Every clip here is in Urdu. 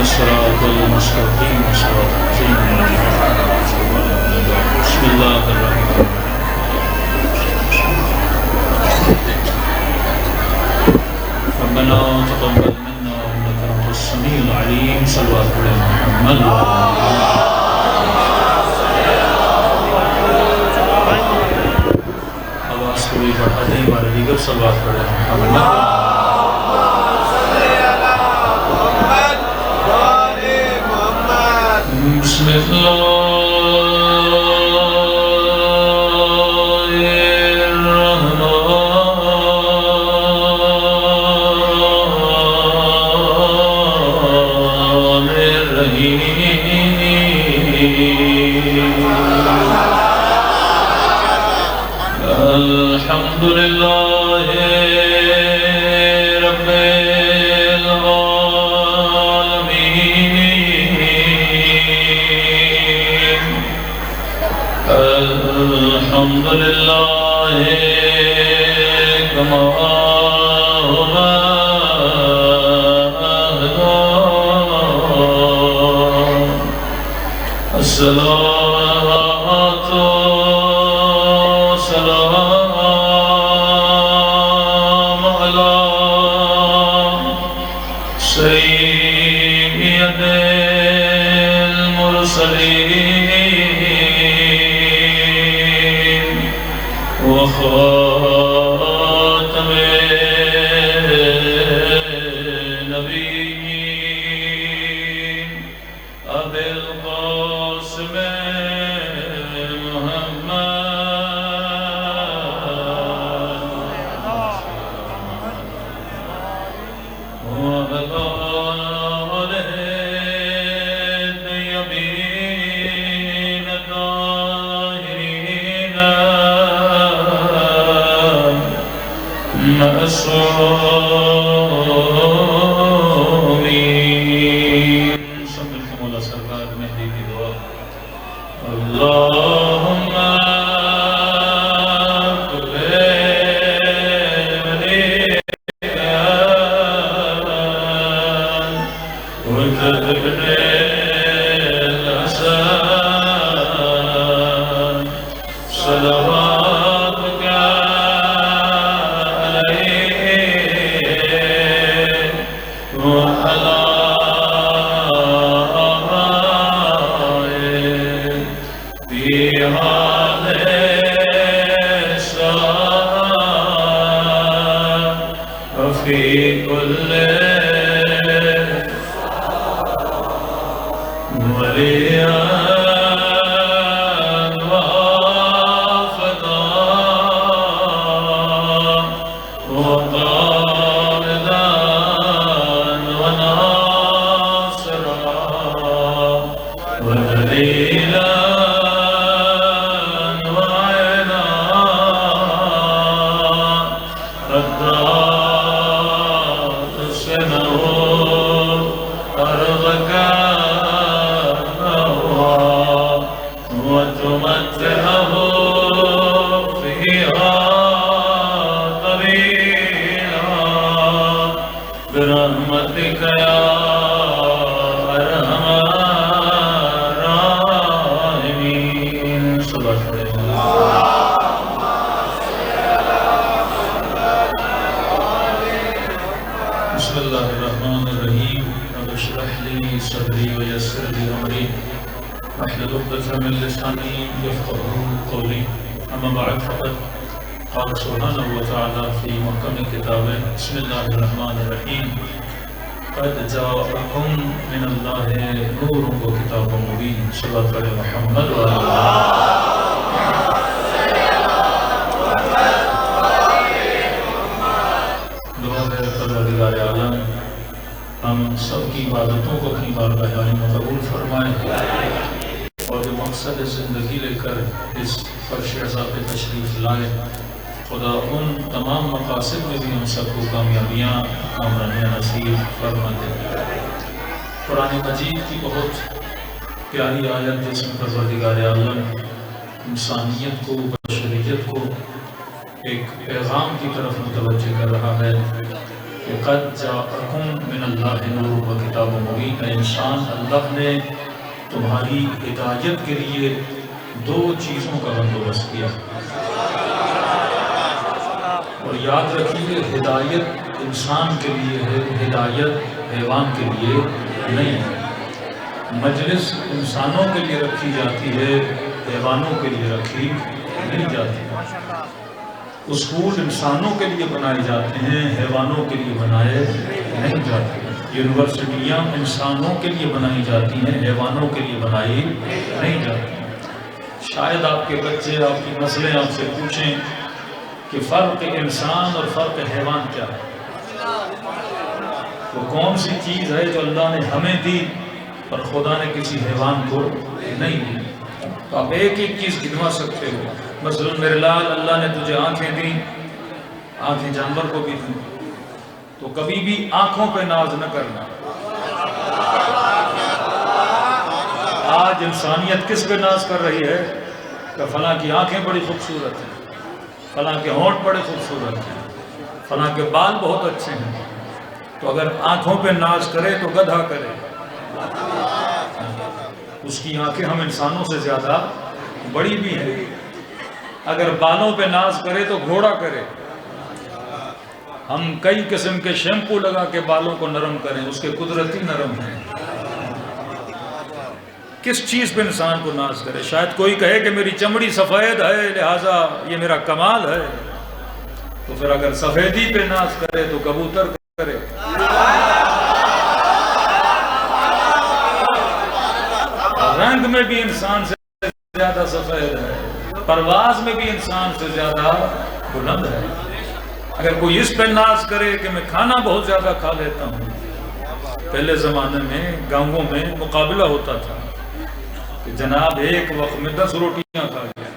الصراط المستقيم صراط الذين أنعمت عليهم. بسم الله الرحمن الرحيم. ربنا تقبل منا إنك أنت السميع العليم. صلوات على محمد آواز کو بھی بڑھا دیں. ہمارے دیگر صلوات پڑھیں محمد. بسم اللہ الرحمن الرحیم. الحمد للہ رب العالمین. الحمد للہ کما هو الصلاة والسلام على سيد المرسلين وخاتم النبيين أبي القاسم معصومين. سمعتم مولا سرکار مہدی کی دعا. اللہم برحمتک یا ارحم الراحمین. صلوات پڑھیں. بسم اللہ الرحمن الرحیم. رب اشرح لی صدری ویسر لی امری واحلل عقدۃ من لسانی یفقهوا قولی. اما بعد فقد قال سبحانہ وتعالی فی محکم کتابہ. بسم اللہ الرحمن الرحیم. قد جاءکم من اللہ نور و کتاب مبین. صلوات علی محمد و علی دعا ہے پروردگار عالم ہم سب کی عبادتوں کو اپنی بارگاہ میں قبول فرمائے اور جو مقصد زندگی لے کر اس فرش عزا پہ تشریف لائے خدا ان تمام مقاصد میں بھی ہم سب کو کامیابیاں کامرانیاں نصیب فرما دے. قرآن مجید کی بہت پیاری آیت جس میں پروردگار عالم انسانیت کو بشریت کو ایک پیغام کی طرف متوجہ کر رہا ہے کہ قد جاءکم من اللہ نور و کتاب مبین، اے انسان اللہ نے تمہاری ہدایت کے لیے دو چیزوں کا بندوبست کیا، اور یاد رکھیے ہدایت انسان کے لیے ہے، ہدایت حیوان کے لیے نہیں ہے۔ مجلس انسانوں کے لیے رکھی جاتی ہے، حیوانوں کے لیے رکھی نہیں جاتی۔ اسکول انسانوں کے لیے بنائے جاتے ہیں، حیوانوں کے لیے بنائے نہیں جاتے۔ یونیورسٹیاں انسانوں کے لیے بنائی جاتی ہیں، حیوانوں کے لیے بنائی نہیں جاتی۔ شاید آپ کے بچے، آپ کی نسلیں آپ سے پوچھیں کہ فرق انسان اور فرق حیوان کیا ہے؟ وہ کون سی چیز ہے جو اللہ نے ہمیں دی اور خدا نے کسی حیوان کو نہیں دی؟ تو آپ ایک ایک چیز گنوا سکتے ہو۔ مثلا میرے لال، اللہ نے تجھے آنکھیں دی، آنکھیں جانور کو بھی دی، تو کبھی بھی آنکھوں پہ ناز نہ کرنا۔ آج انسانیت کس پہ ناز کر رہی ہے کہ فلاں کی آنکھیں بڑی خوبصورت ہیں، فلاں کے ہونٹ بڑے خوبصورت ہیں، فلاں کے بال بہت اچھے ہیں۔ تو اگر آنکھوں پہ ناز کرے تو گدھا کرے، اس کی آنکھیں ہم انسانوں سے زیادہ بڑی بھی ہیں۔ اگر بالوں پہ ناز کرے تو گھوڑا کرے۔ ہم کئی قسم کے شیمپو لگا کے بالوں کو نرم کریں، اس کے قدرتی نرم ہیں۔ کس چیز پہ انسان کو ناز کرے؟ شاید کوئی کہے کہ میری چمڑی سفید ہے لہٰذا یہ میرا کمال ہے، تو پھر اگر سفیدی پہ ناز کرے تو کبوتر کرے۔ رنگ میں بھی انسان سے زیادہ سفید ہے، پرواز میں بھی انسان سے زیادہ بلند ہے۔ اگر کوئی اس پہ ناز کرے کہ میں کھانا بہت زیادہ کھا لیتا ہوں، پہلے زمانے میں گاؤں میں مقابلہ ہوتا تھا کہ جناب ایک وقت میں 10 روٹیاں کھا گئے،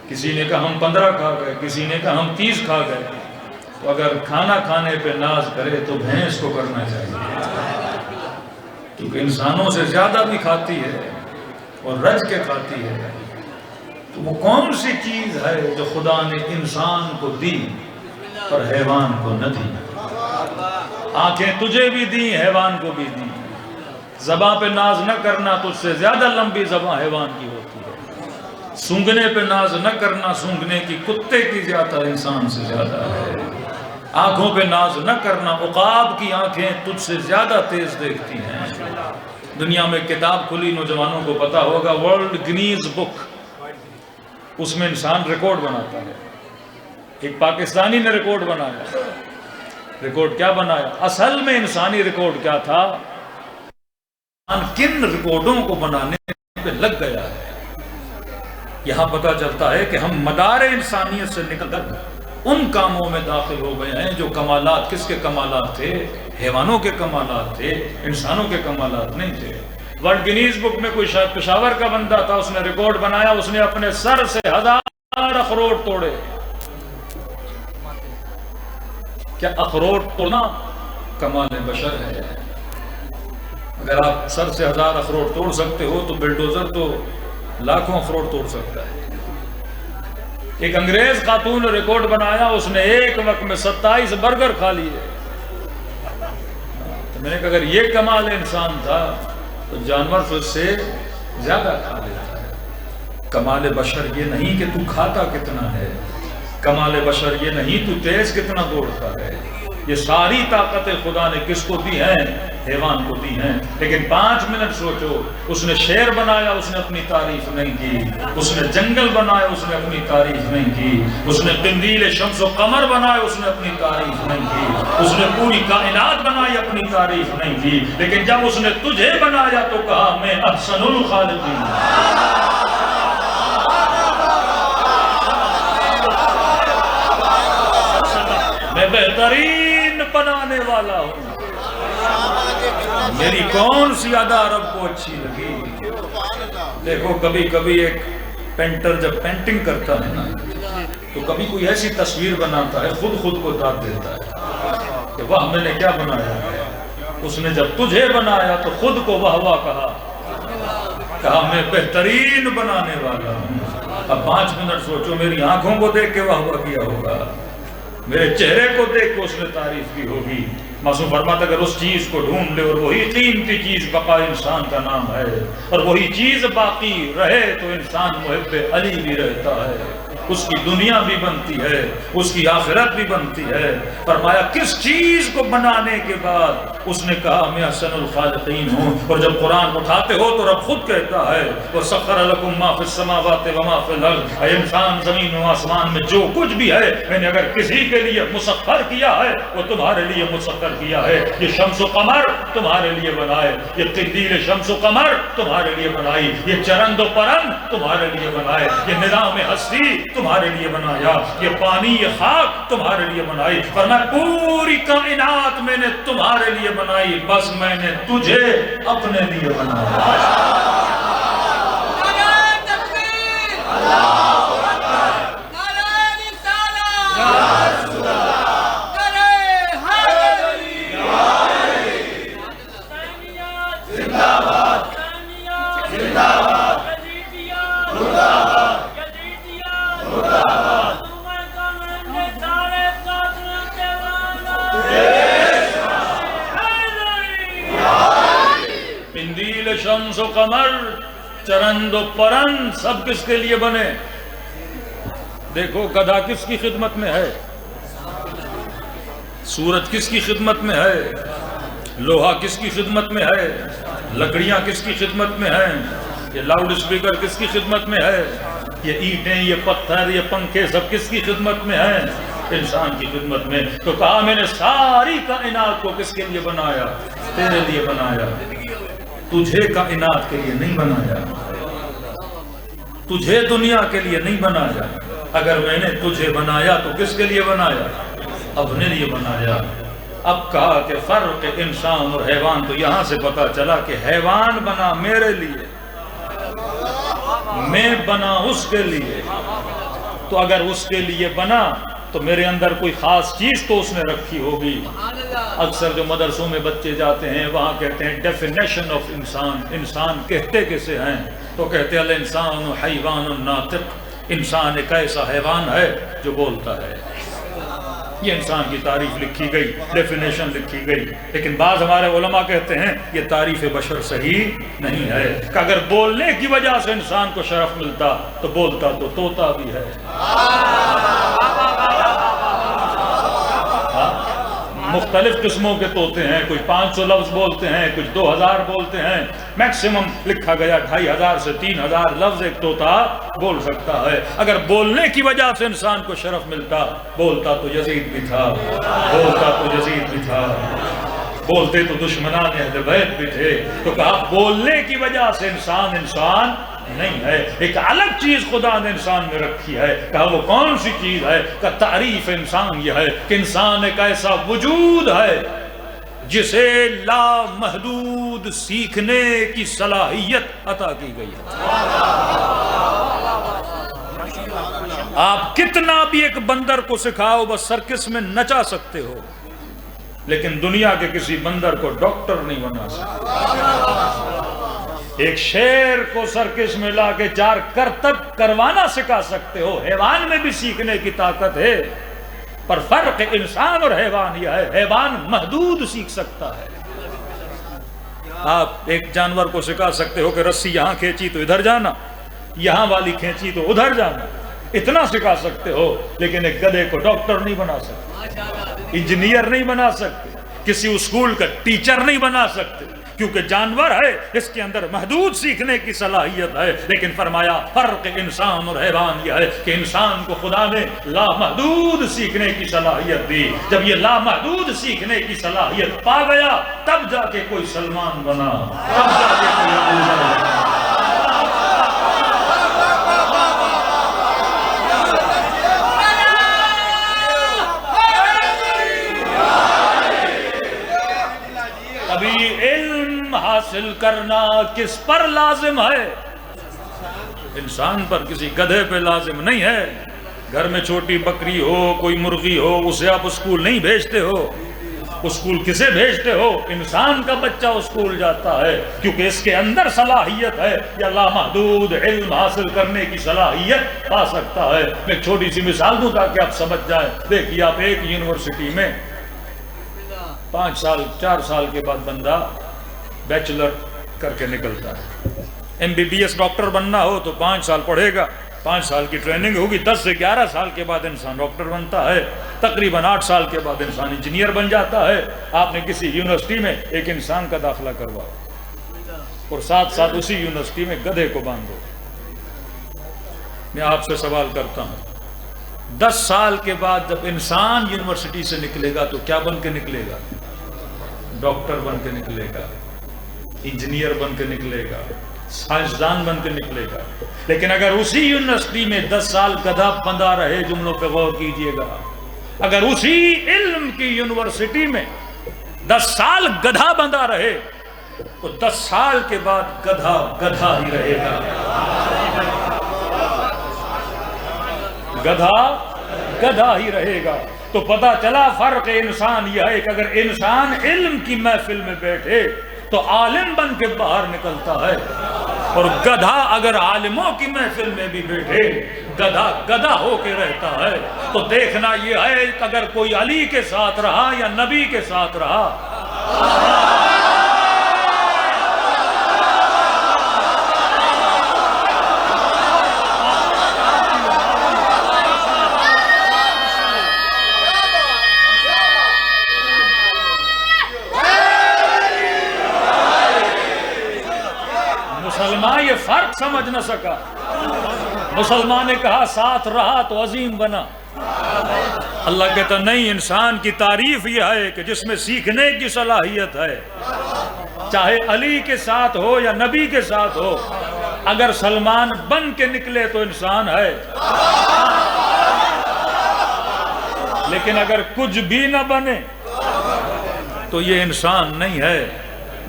کسی نے کہا ہم 15 کھا گئے، کسی نے کہا ہم 30 کھا گئے۔ تو اگر کھانا کھانے پہ ناز کرے تو بھینس کو کرنا چاہیے، کیونکہ انسانوں سے زیادہ بھی کھاتی ہے اور رج کے کھاتی ہے۔ تو وہ کون سی چیز ہے جو خدا نے انسان کو دی پر حیوان کو نہ دی؟ آنکھیں تجھے بھی دی، حیوان کو بھی دی۔ زباں پہ ناز نہ کرنا، تجھ سے زیادہ لمبی زباں حیوان کی ہوتی ہے۔ سونگنے پہ ناز نہ کرنا، سونگنے کی کتے کی زیادہ انسان سے زیادہ ہے۔ آنکھوں پہ ناز نہ کرنا، عقاب کی آنکھیں تجھ سے زیادہ تیز دیکھتی ہیں۔ دنیا میں کتاب کھلی، نوجوانوں کو پتا ہوگا، ورلڈ گنیز بک، اس میں انسان ریکارڈ بناتا ہے۔ ایک پاکستانی نے ریکارڈ بنایا۔ ریکارڈ کیا بنایا؟ اصل میں انسانی ریکارڈ کیا تھا؟ کن ریکارڈوں کو بنانے پہ لگ گیا ہے۔ یہاں پتا چلتا ہے کہ ہم مدار انسانیت سے نکل کر ان کاموں میں داخل ہو گئے ہیں جو کمالات کس کے کمالات تھے؟ حیوانوں کے کمالات تھے، انسانوں کے کمالات نہیں تھے۔ ورلڈ گنیز بک میں کوئی شاید پشاور کا بندہ تھا، اس نے ریکارڈ بنایا، اس نے اپنے سر سے 1000 اخروٹ توڑے۔ کیا اخروٹ توڑنا کمال بشر ہے؟ اگر آپ سر سے 1000 اخروٹ توڑ سکتے ہو تو بلڈوزر تو لاکھوں اخروٹ توڑ سکتا ہے۔ ایک انگریز خاتون نے ریکارڈ بنایا، اس نے ایک وقت میں 27 برگر کھا لیے۔ تو میں نے کہا اگر یہ کمال انسان تھا تو جانور تو اس سے زیادہ کھا لیتا ہے۔ کمال بشر یہ نہیں کہ تو کھاتا کتنا ہے، کمال بشر یہ نہیں تو تیز کتنا دوڑتا ہے۔ یہ ساری طاقتیں خدا نے کس کو دی ہیں؟ حیوان کو دی ہیں۔ لیکن 5 منٹ سوچو، اس نے شیر بنایا، اس نے اپنی تعریف نہیں کی۔ اس نے جنگل بنایا، اس نے اپنی تعریف نہیں کی۔ اس نے قندیل شمس و قمر بنائے، اس نے اپنی تعریف نہیں کی۔ اس نے پوری کائنات بنائی، اپنی تعریف نہیں کی۔ لیکن جب اس نے تجھے بنایا تو کہا میں احسن الخالقین، میں بہترین بنانے والا ہوں۔ میری کون سی ادا عرب کو اچھی لگی؟ دیکھو کبھی کبھی ایک پینٹر جب پینٹنگ کرتا ہے نا تو کبھی کوئی ایسی تصویر بناتا ہے، خود کو داد دیتا ہے کہ واہ میں نے کیا بنایا ہے۔ اس نے جب تجھے بنایا تو خود کو واہ واہ کہا میں بہترین بنانے والا ہوں۔ اب 5 منٹ سوچو، میری آنکھوں کو دیکھ کے واہ واہ کیا ہوگا، میرے چہرے کو دیکھ کے اس نے تعریف کی ہوگی۔ معصوم فرماتا اگر اس چیز کو ڈھونڈ لے اور وہی قیمتی چیز بقا انسان کا نام ہے، اور وہی چیز باقی رہے تو انسان محب علی بھی رہتا ہے، اس کی دنیا بھی بنتی ہے، اس کی آخرت بھی بنتی ہے۔ فرمایا کس چیز کو بنانے کے بعد اس نے کہا میں احسن الخالقین ہوں، اور جب قرآن اٹھاتے ہو تو رب خود کہتا ہے وَسَخَّرَ لَكُم مَّا فِي السَّمَاوَاتِ وَمَا فِي الْأَرْضِ، اے انسان زمین و آسمان میں جو کچھ بھی ہے میں نے اگر کسی کے لیے مسخر کیا ہے وہ تمہارے لیے مسخر کیا ہے۔ یہ شمس و قمر تمہارے لیے بنائے، یہ قندیل شمس و قمر تمہارے لیے بنائی، یہ چرند و پرند تمہارے لیے بنائے، یہ نظام ہستی تمہارے لیے بنایا، یہ پانی یہ خاک تمہارے لیے بنائی۔ فرمایا پوری کائنات میں نے تمہارے لیے بنائی، بس میں نے تجھے اپنے لیے بنایا۔ شمس و قمر چرند و پرند سب کس کے لیے بنے؟ دیکھو گدھا کس کی خدمت میں ہے، سورج کس کی خدمت میں ہے، لوہا کس کی خدمت میں ہے، لکڑیاں کس کی خدمت میں ہیں، یہ لاؤڈ اسپیکر کس کی خدمت میں ہے، یہ اینٹیں یہ پتھر یہ پنکھے سب کس کی خدمت میں ہیں؟ انسان کی خدمت میں۔ تو کہا میں نے ساری کائنات کو کس کے لیے بنایا؟ تیرے لیے بنایا، تجھے کائنات کے لیے نہیں بنایا، تجھے دنیا کے لیے نہیں بنایا۔ اگر میں نے تجھے بنایا تو کس کے لیے بنایا؟ اپنے لیے بنایا۔ اب کہا کہ فرق انسان اور حیوان، تو یہاں سے پتا چلا کہ حیوان بنا میرے لیے، میں بنا اس کے لیے۔ تو اگر اس کے لیے بنا تو میرے اندر کوئی خاص چیز تو اس نے رکھی ہوگی۔ اکثر جو مدرسوں میں بچے جاتے ہیں وہاں کہتے ہیں ڈیفینیشن آف انسان، انسان کہتے کسے ہیں؟ تو کہتے ہیں الانسان حیوان ناطق، انسان ایک ایسا حیوان ہے جو بولتا ہے۔ یہ انسان کی تعریف لکھی گئی، ڈیفینیشن لکھی گئی، لیکن بعض ہمارے علماء کہتے ہیں یہ تعریف بشر صحیح نہیں ہے، کہ اگر بولنے کی وجہ سے انسان کو شرف ملتا تو بولتا تو طوطا بھی ہے۔ مختلف قسموں کے طوطے ہیں، کوئی 500 لفظ بولتے ہیں، کچھ 2000 بولتے ہیں، میکسیمم لکھا گیا 2500 سے 3000 لفظ ایک طوطا بول سکتا ہے۔ اگر بولنے کی وجہ سے انسان کو شرف ملتا، بولتا تو یزید بھی تھا، بولتا تو یزید بھی تھا، بولتے تو دشمنان اہل بیت بھی تھے۔ تو کہا بولنے کی وجہ سے انسان نہیں ہے، ایک الگ چیز خدا نے انسان میں رکھی ہے۔ کہا وہ کون سی چیز ہے؟ کہ تعریف انسان یہ ہے کہ انسان ایک ایسا وجود ہے جسے لامحدود سیکھنے کی صلاحیت عطا کی گئی ہے۔ آپ کتنا بھی ایک بندر کو سکھاؤ بس سرکس میں نچا سکتے ہو، لیکن دنیا کے کسی بندر کو ڈاکٹر نہیں بنا سکتے۔ ایک شیر کو سرکس میں لا کے 4 کرتب کروانا سکھا سکتے ہو، حیوان میں بھی سیکھنے کی طاقت ہے، پر فرق انسان اور حیوان یہ ہے، حیوان محدود سیکھ سکتا ہے۔ آپ ایک جانور کو سکھا سکتے ہو کہ رسی یہاں کھینچی تو ادھر جانا، یہاں والی کھینچی تو ادھر جانا، اتنا سکھا سکتے ہو، لیکن ایک گدھے کو ڈاکٹر نہیں بنا سکتے، انجینئر نہیں بنا سکتے، کسی اسکول کا ٹیچر نہیں بنا سکتے، کیونکہ جانور ہے، اس کے اندر محدود سیکھنے کی صلاحیت ہے۔ لیکن فرمایا فرق انسان اور حیوان یہ ہے کہ انسان کو خدا نے لامحدود سیکھنے کی صلاحیت دی۔ جب یہ لامحدود سیکھنے کی صلاحیت پا گیا تب جا کے کوئی سلمان بنا، تب جا کے کوئی ابو بنا۔ ابھی علم حاصل کرنا کس پر لازم ہے؟ انسان پر، کسی گدھے پہ لازم نہیں ہے۔ گھر میں چھوٹی بکری ہو، کوئی مرغی ہو، اسے آپ اسکول نہیں بھیجتے ہو، اسکول کسے بھیجتے ہو؟ انسان کا بچہ اسکول جاتا ہے کیونکہ اس کے اندر صلاحیت ہے، یا لامحدود علم حاصل کرنے کی صلاحیت پا سکتا ہے۔ میں ایک چھوٹی سی مثال دوں تاکہ آپ سمجھ جائیں۔ دیکھیے آپ ایک یونیورسٹی میں 5 سال 4 سال کے بعد بندہ بیچلر کر کے نکلتا ہے۔ MBBS ڈاکٹر بننا ہو تو 5 سال پڑھے گا، 5 سال کی ٹریننگ ہوگی، 10 سے 11 سال کے بعد انسان ڈاکٹر بنتا ہے، تقریباً 8 سال کے بعد انسان انجینئر بن جاتا ہے۔ آپ نے کسی یونیورسٹی میں ایک انسان کا داخلہ کرواؤ اور ساتھ ساتھ اسی یونیورسٹی میں گدھے کو باندھو۔ میں آپ سے سوال کرتا ہوں، 10 سال کے بعد جب انسان یونیورسٹی سے نکلے گا تو کیا بن کے نکلے گا؟ ڈاکٹر بن کے نکلے گا، انجینئر بن کے نکلے گا، سائنسدان بن کے نکلے گا۔ لیکن اگر اسی یونیورسٹی میں 10 سال گدھا بندھا رہے، جملوں پہ غور کیجئے گا، اگر اسی علم کی یونیورسٹی میں 10 سال گدھا بندھا رہے تو 10 سال کے بعد گدھا گدھا ہی رہے گا، گدھا گدھا ہی رہے گا۔ تو پتہ چلا فرق انسان یہ ہے کہ اگر انسان علم کی محفل میں بیٹھے تو عالم بن کے باہر نکلتا ہے، اور گدھا اگر عالموں کی محفل میں بھی بیٹھے گدھا گدھا ہو کے رہتا ہے۔ تو دیکھنا یہ ہے کہ اگر کوئی علی کے ساتھ رہا یا نبی کے ساتھ رہا، مسلمان یہ فرق سمجھ نہ سکا۔ مسلمان نے کہا ساتھ رہا تو عظیم بنا۔ اللہ کہتا نہیں، انسان کی تعریف یہ ہے کہ جس میں سیکھنے کی صلاحیت ہے، چاہے علی کے ساتھ ہو یا نبی کے ساتھ ہو، اگر سلمان بن کے نکلے تو انسان ہے، لیکن اگر کچھ بھی نہ بنے تو یہ انسان نہیں ہے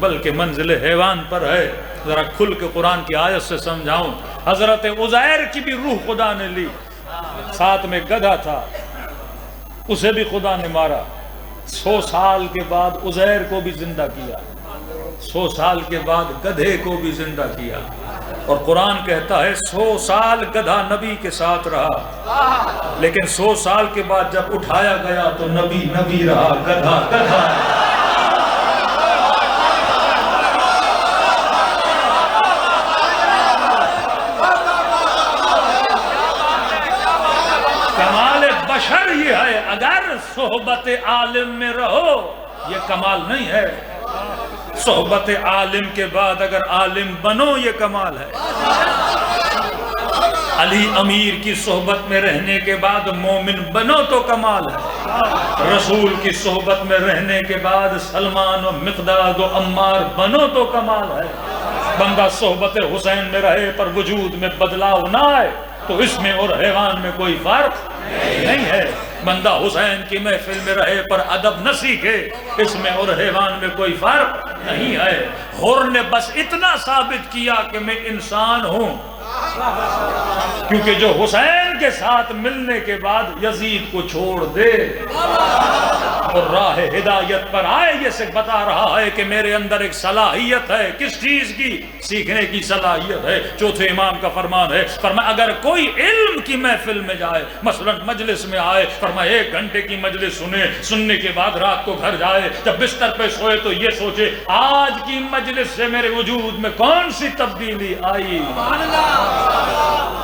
بلکہ منزل حیوان پر ہے۔ ذرا کھل کے قرآن کی آیت سے سمجھاؤں۔ حضرت عزیر کی بھی روح خدا نے لی، ساتھ میں گدھا تھا، اسے بھی خدا نے مارا۔ 100 سال کے بعد عزیر کو بھی زندہ کیا، 100 سال کے بعد گدھے کو بھی زندہ کیا، اور قرآن کہتا ہے 100 سال گدھا نبی کے ساتھ رہا، لیکن 100 سال کے بعد جب اٹھایا گیا تو نبی نبی رہا، گدھا گدھا۔ بشر یہ ہے، اگر صحبت عالم میں رہو یہ کمال نہیں ہے، صحبت عالم کے بعد اگر عالم بنو یہ کمال ہے۔ علی امیر کی صحبت میں رہنے کے بعد مومن بنو تو کمال ہے، رسول کی صحبت میں رہنے کے بعد سلمان و مقداد و عمار بنو تو کمال ہے۔ بندہ صحبت حسین میں رہے پر وجود میں بدلاؤ نہ آئے تو اس میں اور حیوان میں کوئی فرق نہیں ہے۔ بندہ حسین کی محفل میں رہے پر ادب نہ سیکھے، اس میں اور حیوان میں کوئی فرق نہیں ہے۔ حر نے بس اتنا ثابت کیا کہ میں انسان ہوں، کیونکہ جو حسین کے ساتھ ملنے کے بعد یزید کو چھوڑ دے اور راہ ہدایت پر آئے، یہ سے بتا رہا ہے کہ میرے اندر ایک صلاحیت ہے۔ کس چیز کی؟ سیکھنے کی صلاحیت ہے۔ چوتھے امام کا فرمان ہے، فرمایا اگر کوئی علم کی محفل میں جائے، مثلا مجلس میں آئے، فرمایا 1 گھنٹے کی مجلس سننے کے بعد رات کو گھر جائے، جب بستر پہ سوئے تو یہ سوچے آج کی مجلس سے میرے وجود میں کون سی تبدیلی آئی۔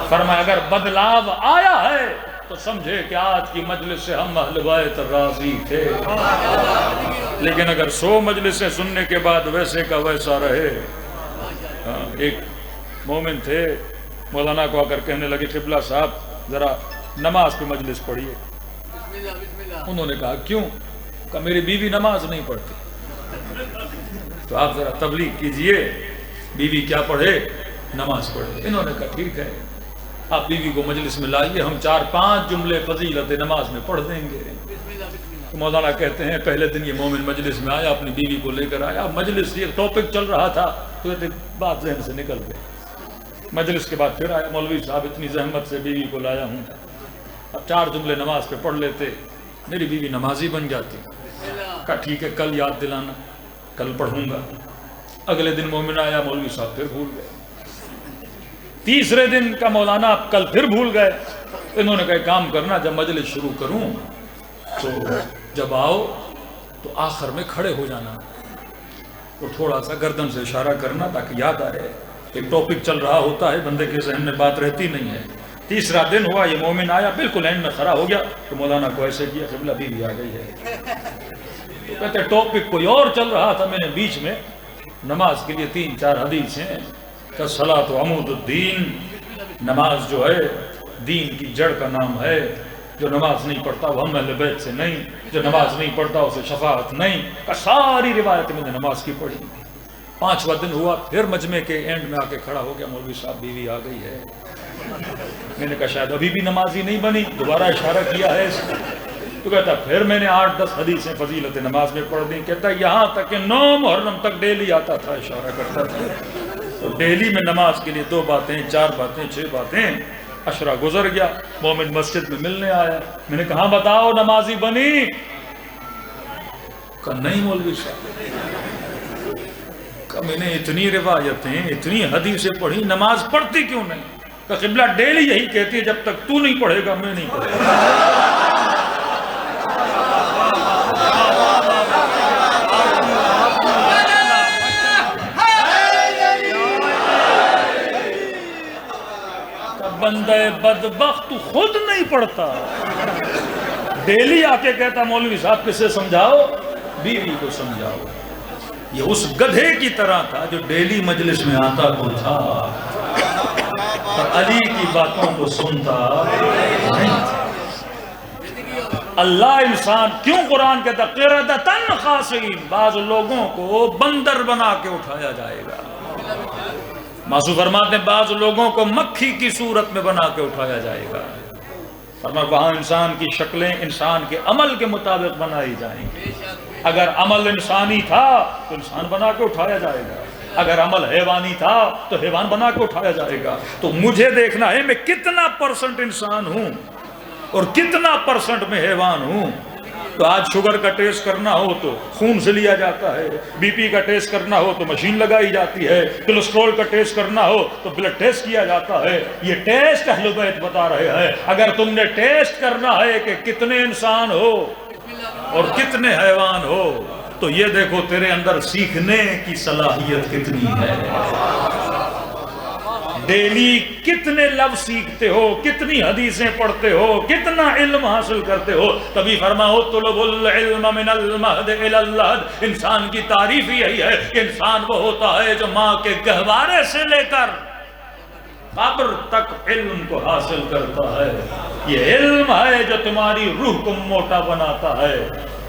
فرمایا اگر بدلاو آیا ہے تو سمجھے کہ آج کی مجلس سے ہم اہل بیت راضی تھے، لیکن اگر 100 مجلسیں سننے کے بعد ویسے کا ویسا رہے۔ ایک مومن تھے، مولانا کو آ کر کہنے لگے قبلہ صاحب ذرا نماز پہ مجلس پڑھیے۔ انہوں نے کہا کیوں؟ کہا میری بیوی نماز نہیں پڑھتی، تو آپ ذرا تبلیغ کیجئے، بیوی کیا پڑھے؟ نماز پڑھے۔ انہوں نے کہا ٹھیک ہے، آپ بیوی کو مجلس میں لائیے، ہم 4-5 جملے فضیلت نماز میں پڑھ دیں گے۔ تو مولانا کہتے ہیں پہلے دن یہ مومن مجلس میں آیا، اپنی بیوی کو لے کر آیا، مجلس یہ ٹاپک چل رہا تھا تو بات ذہن سے نکل گئی۔ مجلس کے بعد پھر آیا، مولوی صاحب اتنی زحمت سے بیوی کو لایا ہوں، اب 4 جملے نماز پہ پڑھ لیتے، میری بیوی نمازی بن جاتی۔ کہا ٹھیک ہے کل یاد دلانا، کل پڑھوں گا۔ اگلے دن مومن آیا، مولوی صاحب پھر بھول گئے۔ تیسرے دن کا مولانا آپ کل پھر بھول گئے۔ انہوں نے کہا کام کرنا، جب مجلس شروع کروں تو جب آؤ تو آخر میں کھڑے ہو جانا اور تھوڑا سا گردن سے اشارہ کرنا تاکہ یاد آئے۔ ایک ٹاپک چل رہا ہوتا ہے، بندے کے ذہن میں بات رہتی نہیں ہے۔ تیسرا دن ہوا، یہ مومن آیا بالکل اینڈ میں کھڑا ہو گیا تو مولانا کو ایسے کیا قبلہ بیوی آ گئی ہے۔ تو کہتے ٹاپک کوئی اور چل رہا تھا، میں نے بیچ میں نماز کے لیے 3-4 حدیث ہیں کہ صلاۃ عمود الدین، نماز جو ہے دین کی جڑ کا نام ہے، جو نماز نہیں پڑھتا وہ ہم اہل بیت سے نہیں، جو نماز نہیں پڑھتا اسے شفاعت نہیں، کہ ساری روایت میں نے نماز کی پڑھی۔ 5واں دن ہوا، پھر مجمع کے اینڈ میں آ کے کھڑا ہو گیا، مولوی صاحب بیوی آ گئی ہے۔ میں نے کہا شاید ابھی بھی نمازی نہیں بنی، دوبارہ اشارہ کیا ہے اس نے۔ تو کہتا پھر میں نے 8-10 حدیثیں فضیلت نماز میں پڑھ دی۔ کہتا یہاں تک کہ 9 محرم تک ڈیلی آتا تھا، اشارہ کرتا تھا۔ تو ڈیلی میں نماز کے لیے 2 باتیں، 4 باتیں، 6 باتیں، عشرہ گزر گیا۔ مومن مسجد میں ملنے آیا، میں نے کہا بتاؤ نمازی بنی؟ کہا نہیں مولوی صاحب، کہا میں نے اتنی روایتیں، اتنی حدیثیں پڑھی، نماز پڑھتی کیوں نہیں؟ کہا قبلہ ڈیلی یہی کہتی ہے جب تک تو نہیں پڑھے گا میں نہیں پڑھے گا۔ بندہ بدبخت تو خود نہیں پڑھتا، ڈیلی آ کے کہتا مولوی صاحب کسے سمجھاؤ؟ بیوی کو سمجھاؤ۔ یہ اس گدھے کی طرح تھا جو ڈیلی مجلس میں آتا تو تھا پر علی کی باتوں کو سنتا نہیں تھا۔ اللہ انسان کیوں قرآن کہتا قردۃ خاسئین، بعض لوگوں کو بندر بنا کے اٹھایا جائے گا۔ معصوم فرماتے ہیں بعض لوگوں کو مکھی کی صورت میں بنا کے اٹھایا جائے گا۔ فرمایا وہاں انسان کی شکلیں انسان کے عمل کے مطابق بنائی جائیں گی۔ اگر عمل انسانی تھا تو انسان بنا کے اٹھایا جائے گا، اگر عمل حیوانی تھا تو حیوان بنا کے اٹھایا جائے گا۔ تو مجھے دیکھنا ہے میں کتنا % انسان ہوں اور کتنا % میں حیوان ہوں۔ تو آج شوگر کا ٹیسٹ کرنا ہو تو خون سے لیا جاتا ہے، بی پی کا ٹیسٹ کرنا ہو تو مشین لگائی جاتی ہے، کولیسٹرول کا ٹیسٹ کرنا ہو تو بلڈ ٹیسٹ کیا جاتا ہے۔ یہ ٹیسٹ اہل بیت بتا رہے ہیں۔ اگر تم نے ٹیسٹ کرنا ہے کہ کتنے انسان ہو اور کتنے حیوان ہو تو یہ دیکھو تیرے اندر سیکھنے کی صلاحیت کتنی ہے، ڈیلی کتنے لفظ سیکھتے ہو، کتنی حدیثیں پڑھتے ہو، کتنا علم حاصل کرتے ہو۔ تبھی فرماؤ طلب العلم من المہد الی اللحد۔ انسان کی تعریف یہی ہے کہ انسان وہ ہوتا ہے جو ماں کے گہوارے سے لے کر قبر تک علم کو حاصل کرتا ہے۔ یہ علم ہے جو تمہاری روح کو موٹا بناتا ہے،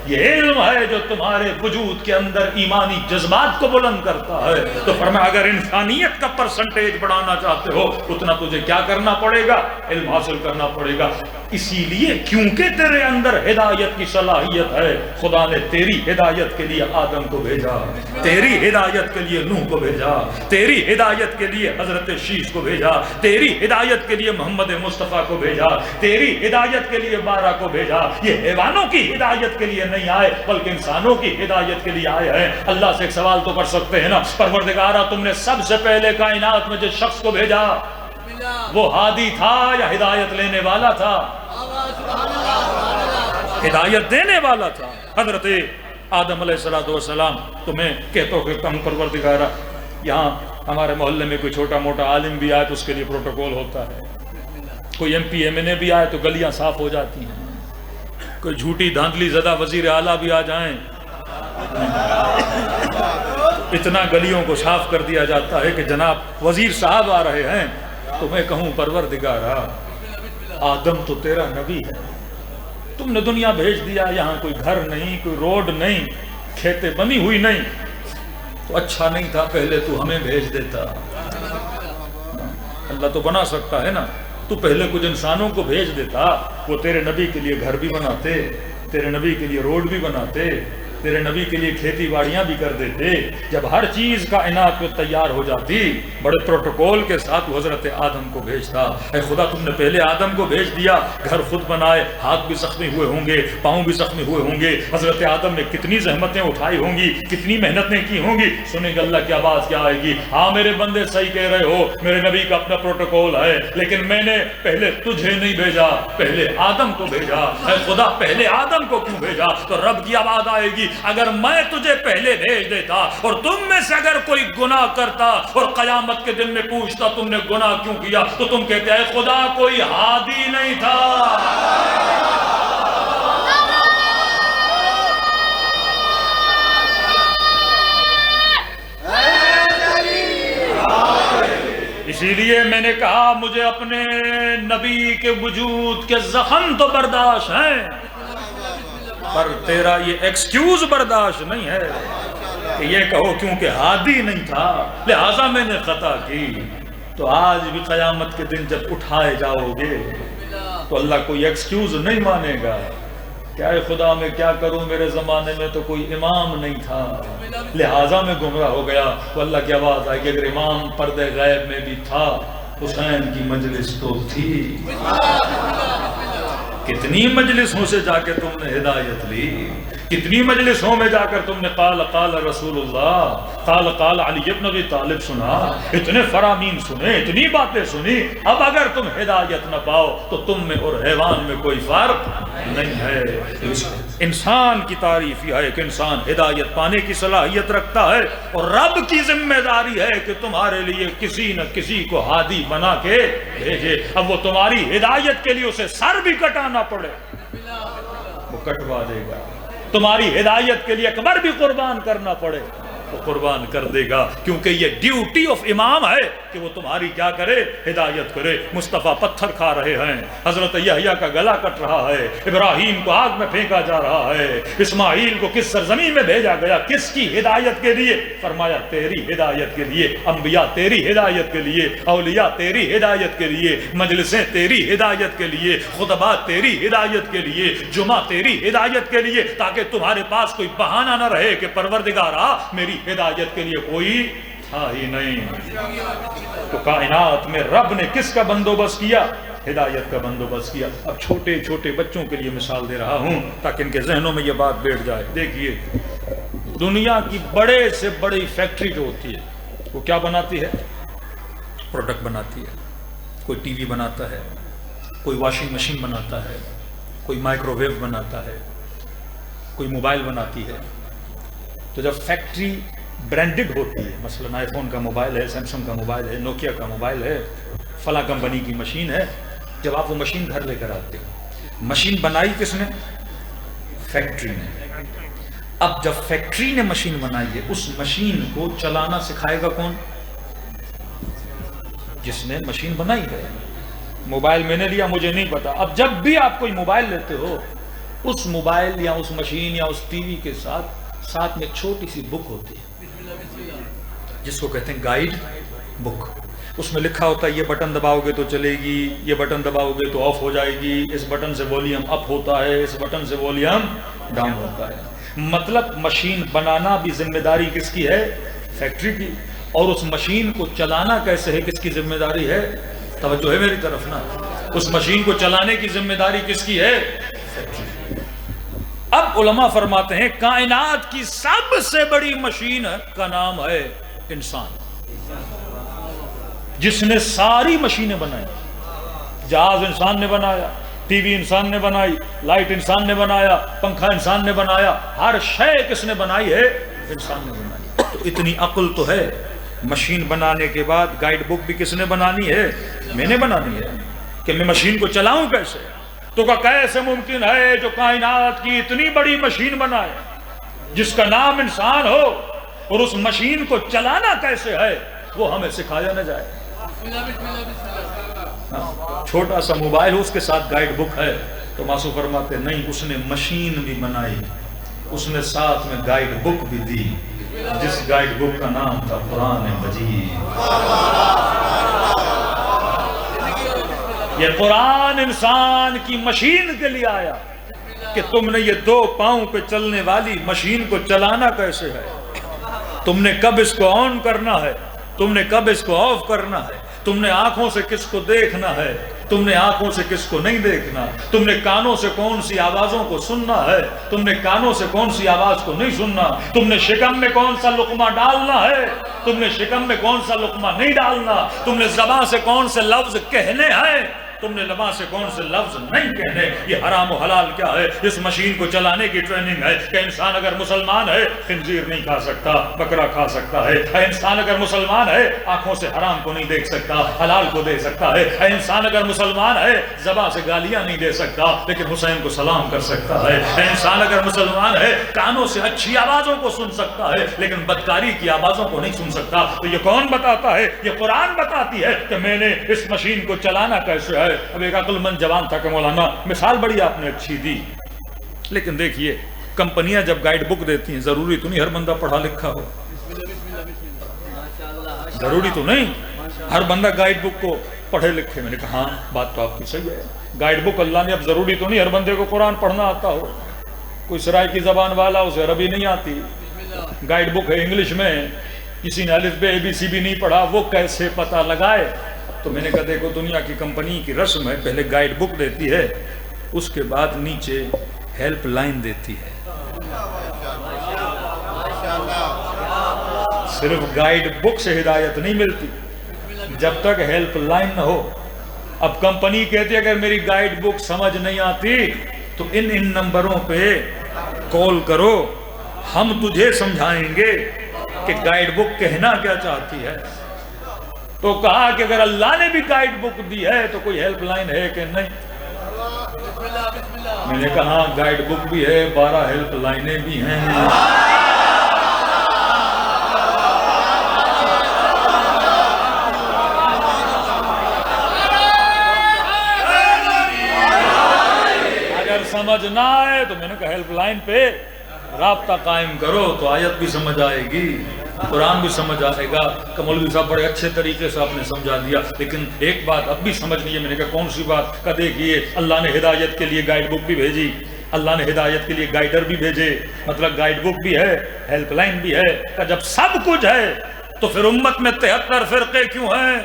یہ علم ہے جو تمہارے وجود کے اندر ایمانی جذبات کو بلند کرتا ہے۔ تو فرمایا اگر انسانیت کا پرسنٹیج بڑھانا چاہتے ہو اتنا تجھے کیا کرنا پڑے گا؟ علم حاصل کرنا پڑے گا۔ اسی لیے کیونکہ تیرے اندر ہدایت کی صلاحیت ہے، خدا نے تیری ہدایت کے لیے آدم کو بھیجا، تیری ہدایت کے لیے نوح کو بھیجا، تیری ہدایت کے لیے حضرت شیش کو بھیجا، تیری ہدایت کے لیے محمد مصطفیٰ کو بھیجا، تیری ہدایت کے لیے بارہ کو بھیجا۔ یہ حیوانوں کی ہدایت کے لیے نہیں آئے بلکہ انسانوں کی ہدایت کے لیے آئے ہیں۔ اللہ سے ایک سوال تو کر سکتے ہیں نا، پروردگارا تم نے سب سے پہلے کائنات میں جس شخص کو بھیجا وہ ہادی تھا یا ہدایت لینے والا تھا؟ ہدایت دینے والا تھا۔ حضرت آدم علیہ السلام تو میں کہتا ہوں کہ کم پروردگارا، یہاں ہمارے محلے میں کوئی چھوٹا موٹا عالم بھی آئے تو اس کے لیے پروٹوکول ہوتا ہے، کوئی ایم پی ایم این اے بھی آئے تو گلیاں صاف ہو جاتی ہیں، کوئی جھوٹی دھاندلی زدہ وزیر اعلیٰ بھی آ جائیں اتنا گلیوں کو صاف کر دیا جاتا ہے کہ جناب وزیر صاحب آ رہے ہیں۔ تو میں کہوں پروردگارا، آدم تو تیرا نبی ہے، تم نے دنیا بھیج دیا، یہاں کوئی گھر نہیں، کوئی روڈ نہیں، کھیتیں بنی ہوئی نہیں، تو اچھا نہیں تھا پہلے تو ہمیں بھیج دیتا؟ اللہ تو بنا سکتا ہے نا، تو پہلے کچھ انسانوں کو بھیج دیتا، وہ تیرے نبی کے لیے گھر بھی بناتے، تیرے نبی کے لیے روڈ بھی بناتے، تیرے نبی کے لیے کھیتی باڑیاں بھی کر دیتے، جب ہر چیز کائنات کو تیار ہو جاتی بڑے پروٹوکول کے ساتھ وہ حضرت آدم کو بھیجتا۔ اے خدا تم نے پہلے آدم کو بھیج دیا، گھر خود بنائے، ہاتھ بھی زخمی ہوئے ہوں گے، پاؤں بھی زخمی ہوئے ہوں گے، حضرت آدم نے کتنی زحمتیں اٹھائی ہوں گی، کتنی محنتیں کی ہوں گی، سنیں گے اللہ کی آواز کیا آئے گی، ہاں میرے بندے صحیح کہہ رہے ہو، میرے نبی کا اپنا پروٹوکول ہے، لیکن میں نے پہلے تجھے نہیں بھیجا، پہلے آدم کو بھیجا۔ اے خدا پہلے آدم کو کیوں بھیجا؟ تو رب کی آواز آئے گی، اگر میں تجھے پہلے بھیج دیتا اور تم میں سے اگر کوئی گناہ کرتا اور قیامت کے دن میں پوچھتا تم نے گناہ کیوں کیا، تو تم کہتے ہیں خدا کوئی ہادی نہیں تھا۔ اسی لیے میں نے کہا مجھے اپنے نبی کے وجود کے زخم تو برداشت ہیں، پر تیرا یہ ایکسکیوز برداشت نہیں ہے کہ یہ کہو کیونکہ ہادی نہیں تھا لہٰذا میں نے خطا کی۔ تو آج بھی قیامت کے دن جب اٹھائے جاؤ گے تو اللہ کوئی ایکسکیوز نہیں مانے گا۔ کیا خدا میں کیا کروں، میرے زمانے میں تو کوئی امام نہیں تھا لہٰذا میں گمراہ ہو گیا۔ تو اللہ کی آواز آئے کہ اگر امام پردے غیب میں بھی تھا، حسین کی مجلس تو تھی۔ کتنی مجلسوں سے جا کے تم نے ہدایت لی، کتنی مجلسوں میں جا کر تم نے قال قال رسول اللہ، قال قال علی ابن ابی طالب سنا، اتنے فرامین سنے، اتنی باتیں سنی، اب اگر تم ہدایت نہ پاؤ تو تم میں اور حیوان میں کوئی فرق نہیں ہے۔ انسان کی تعریف یہ ہے کہ انسان ہدایت پانے کی صلاحیت رکھتا ہے، اور رب کی ذمہ داری ہے کہ تمہارے لیے کسی نہ کسی کو ہادی بنا کے بھیجے۔ اب وہ تمہاری ہدایت کے لیے اسے سر بھی کٹانا پڑے وہ کٹوا دے گا، تمہاری ہدایت کے لیے اکبر بھی قربان کرنا پڑے وہ قربان کر دے گا، کیونکہ یہ ڈیوٹی آف امام ہے کہ وہ تمہاری کیا کرے، ہدایت کرے۔ مصطفیٰ پتھر کھا رہے ہیں، حضرت یحییٰ کا گلا کٹ رہا ہے، ابراہیم کو آگ میں پھینکا جا رہا ہے، اسماعیل کو کس سرزمین میں بھیجا گیا، کس کی ہدایت کے لیے؟ فرمایا تیری ہدایت کے لیے، انبیاء تیری ہدایت کے لیے، اولیاء تیری ہدایت کے لیے، مجلسیں تیری ہدایت کے لیے، خطبات تیری ہدایت کے لیے، جمعہ تیری ہدایت کے لیے، تاکہ تمہارے پاس کوئی بہانہ نہ رہے کہ پروردگارا میری ہدایت کے لیے کوئی تھا ہی نہیں۔ تو کائنات میں رب نے کس کا بندوبست کیا؟ ہدایت کا بندوبست کیا۔ اب چھوٹے چھوٹے بچوں کے لیے مثال دے رہا ہوں تاکہ ان کے ذہنوں میں یہ بات بیٹھ جائے۔ دیکھیے دنیا کی بڑے سے بڑی فیکٹری جو ہوتی ہے وہ کیا بناتی ہے؟ پروڈکٹ بناتی ہے۔ کوئی ٹی وی بناتا ہے، کوئی واشنگ مشین بناتا ہے، کوئی مائکرو ویو بناتا ہے، کوئی موبائل بناتی ہے۔ تو جب فیکٹری برانڈڈ ہوتی ہے، مثلا آئی فون کا موبائل ہے، سیمسنگ کا موبائل ہے، نوکیا کا موبائل ہے، فلاں کمپنی کی مشین ہے، جب آپ وہ مشین گھر لے کر آتے ہیں، مشین بنائی کس نے؟ فیکٹری نے۔ اب جب فیکٹری نے مشین بنائی ہے، اس مشین کو چلانا سکھائے گا کون؟ جس نے مشین بنائی ہے۔ موبائل میں نے لیا، مجھے نہیں پتا۔ اب جب بھی آپ کوئی موبائل لیتے ہو، اس موبائل یا اس مشین یا اس ٹی وی کے ساتھ میں چھوٹی سی بک ہوتی ہے جس کو کہتے ہیں گائیڈ بک۔ اس میں لکھا ہوتا ہے یہ بٹن دباؤ گے تو چلے گی، یہ بٹن دباؤ گے تو آف ہو جائے گی، اس بٹن سے والیوم اپ ہوتا ہے، اس بٹن سے والیوم ڈاؤن ہوتا ہے۔ مطلب مشین بنانا بھی ذمہ داری کس کی ہے؟ فیکٹری کی۔ اور اس مشین کو چلانا کیسے ہے، کس کی ذمہ داری ہے؟ توجہ ہے میری طرف نا؟ اس مشین کو چلانے کی ذمہ داری کس کی ہے؟ فیکٹری۔ اب علماء فرماتے ہیں کائنات کی سب سے بڑی مشین کا نام ہے انسان، جس نے ساری مشینیں بنائی۔ جہاز انسان نے بنایا، ٹی وی انسان نے بنائی، لائٹ انسان نے بنایا، پنکھا انسان نے بنایا، ہر شے کس نے بنائی ہے؟ انسان نے بنائی۔ تو اتنی عقل تو ہے، مشین بنانے کے بعد گائیڈ بک بھی کس نے بنانی ہے؟ میں نے بنانی ہے کہ میں مشین کو چلاؤں کیسے۔ تو کیسے ممکن ہے جو کائنات کی اتنی بڑی مشین بنائے جس کا نام انسان ہو، اور اس مشین کو چلانا کیسے ہے وہ ہمیں سکھایا نہ جائے۔ چھوٹا سا موبائل اس کے ساتھ گائیڈ بک ہے تو ماسو فرماتے نہیں، اس نے مشین بھی بنائی، اس نے ساتھ میں گائیڈ بک بھی دی، جس گائیڈ بک کا نام تھا قرآن مجید۔ یہ قرآن انسان کی مشین کے لیے آیا، کہ تم نے یہ 2 پاؤں پہ چلنے والی مشین کو چلانا کیسے ہے، تم نے کب اس کو آن کرنا ہے، تم نے کب اس کو آف کرنا ہے، تم نے آنکھوں سے کس کو دیکھنا ہے، تم نے آنکھوں سے کس کو نہیں دیکھنا، تم نے کانوں سے کون سی آوازوں کو سننا ہے، تم نے کانوں سے کون سی آواز کو نہیں سننا، تم نے شکم میں کون سا لقمہ ڈالنا ہے، تم نے شکم میں کون سا لقمہ نہیں ڈالنا، تم نے زبان سے کون سے لفظ کہنے ہیں، تم نے زبان سے کون سے لفظ نہیں کہنے۔ یہ حرام و حلال کیا ہے؟ اس مشین کو چلانے کی ٹریننگ ہے کہ انسان اگر مسلمان ہے خنزیر نہیں کھا سکتا، بکرا کھا سکتا ہے، انسان اگر مسلمان ہے آنکھوں سے حرام کو نہیں دیکھ سکتا، حلال کو دیکھ سکتا ہے، انسان اگر مسلمان ہے زبان سے گالیاں نہیں دے سکتا لیکن حسین کو سلام کر سکتا ہے، انسان اگر مسلمان ہے کانوں سے اچھی آوازوں کو سن سکتا ہے لیکن بدکاری کی آوازوں کو نہیں سن سکتا۔ تو یہ کون بتاتا ہے؟ یہ قرآن بتاتی ہے کہ میں نے اس مشین کو چلانا کیسے ہے۔ اب ایک عقل مند جوان تھا کہ مولانا مثال بڑی آپ نے اچھی دی، لیکن دیکھیے کمپنیاں جب گائیڈ بک دیتی ہیں ضروری تو نہیں ہر بندہ پڑھا لکھا ہو، ضروری تو نہیں ہر بندہ گائیڈ بک کو پڑھے لکھے۔ میں نے کہا ہاں بات تو آپ کی صحیح ہے، گائیڈ بک اللہ نے اب ضروری تو نہیں ہر بندے کو قرآن پڑھنا آتا ہو، کوئی سرائے کی زبان والا اسے عربی نہیں آتی، گائیڈ بک ہے انگلش میں، کسی نے الف بے ABC بھی نہیں پڑھا، وہ کیسے پتہ لگائے؟ تو میں نے کہا دیکھو دنیا کی کمپنی کی رسم ہے، پہلے گائیڈ بک دیتی ہے اس کے بعد نیچے ہیلپ لائن دیتی ہے، صرف گائیڈ بک سے ہدایت نہیں ملتی جب تک ہیلپ لائن نہ ہو۔ اب کمپنی کہتی ہے اگر میری گائیڈ بک سمجھ نہیں آتی تو ان نمبروں پہ کال کرو، ہم تجھے سمجھائیں گے کہ گائیڈ بک کہنا کیا چاہتی ہے۔ تو کہا کہ اگر اللہ نے بھی گائیڈ بک دی ہے تو کوئی ہیلپ لائن ہے کہ نہیں؟ میں نے کہا گائیڈ بک بھی ہے، 12 ہیلپ لائنیں بھی ہیں۔ اگر سمجھ نہ آئے تو میں نے کہا ہیلپ لائن پہ رابطہ قائم کرو تو آیت بھی سمجھ آئے گی، قرآن بھی سمجھ آئے گا۔ کہ مولوی صاحب بڑے اچھے طریقے سے آپ نے سمجھا دیا، لیکن ایک بات اب بھی سمجھ نہیں ہے۔ میں نے کہا کون سی بات؟ کہ دیکھیے اللہ نے ہدایت کے لیے گائیڈ بک بھی بھیجی، اللہ نے ہدایت کے لیے گائیڈر بھی بھیجے، مطلب گائیڈ بک بھی ہے، ہیلپ لائن بھی ہے۔ کہ جب سب کچھ ہے تو پھر امت میں 73 فرقے کیوں ہیں؟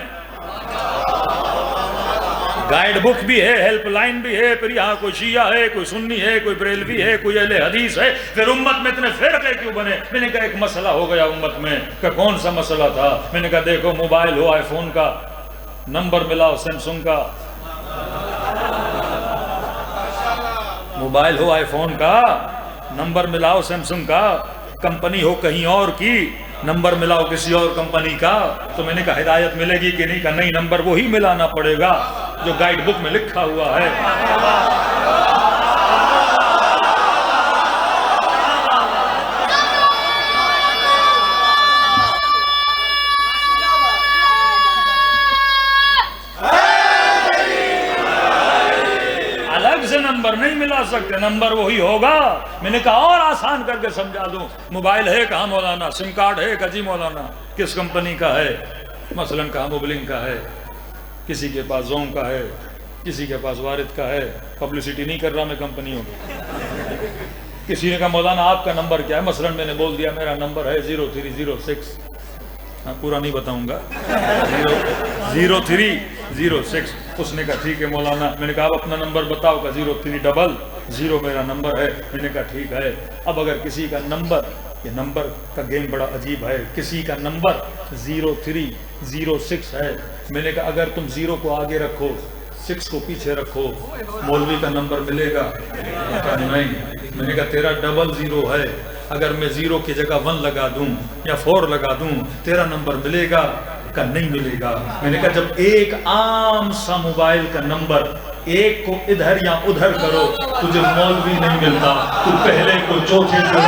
گائیڈ بک بھی ہے، ہیلپ لائن بھی ہے، پھر یہاں کوئی شیعہ ہے، کوئی سنی ہے، کوئی بریلوی ہے، کوئی اہل حدیث ہے، پھر امت میں اتنے فرقے کیوں بنے؟ میں نے کہا ایک مسئلہ ہو گیا امت میں۔ کہ کون سا مسئلہ تھا؟ میں نے کہا دیکھو موبائل ہو آئی فون کا، نمبر ملاؤ سیمسنگ کا، موبائل ہو آئی فون کا نمبر ملاؤ سیمسنگ کا، کمپنی ہو کہیں اور کی نمبر ملاؤ کسی اور کمپنی کا۔ تو میں نے کہا ہدایت ملے گی کہ نہیں؟ کہا نہیں، نمبر وہی ملانا پڑے گا جو گائیڈ بک میں لکھا ہوا ہے۔ الگ سے نمبر نہیں ملا سکتے، نمبر وہی ہوگا۔ میں نے کہا اور آسان کر کے سمجھا دوں، موبائل ہے کہاں مولانا، سم کارڈ ہے کہاں جی مولانا، کس کمپنی کا ہے؟ مثلا کہاں موبلنگ کا ہے، کسی کے پاس زوم کا ہے، کسی کے پاس وارد کا ہے۔ پبلسٹی نہیں کر رہا میں کمپنیوں کی۔ کسی نے کہا مولانا آپ کا نمبر کیا ہے؟ مثلا میں نے بول دیا میرا نمبر ہے 0306، ہاں پورا نہیں بتاؤں گا، 0306۔ اس نے کہا ٹھیک ہے مولانا۔ میں نے کہا اب اپنا نمبر بتاؤ کا 0300 میرا نمبر ہے۔ میں نے کہا ٹھیک ہے۔ اب اگر کسی کا نمبر، یہ نمبر کا گیم بڑا عجیب ہے، کسی کا نمبر 0306 ہے، میں نے کہا اگر تم 0 کو آگے رکھو 6 کو پیچھے رکھو مولوی کا نمبر ملے گا؟ نہیں۔ میں نے کہا تیرا 00 ہے، اگر میں 0 کی جگہ 1 لگا دوں یا 4 لگا دوں تیرا نمبر ملے گا؟ کا نہیں ملے گا۔ میں نے کہا جب ایک عام سا موبائل کا نمبر ایک کو ادھر یا ادھر کرو تجھے مولوی نہیں ملتا، تو پہلے کو چوتھے کو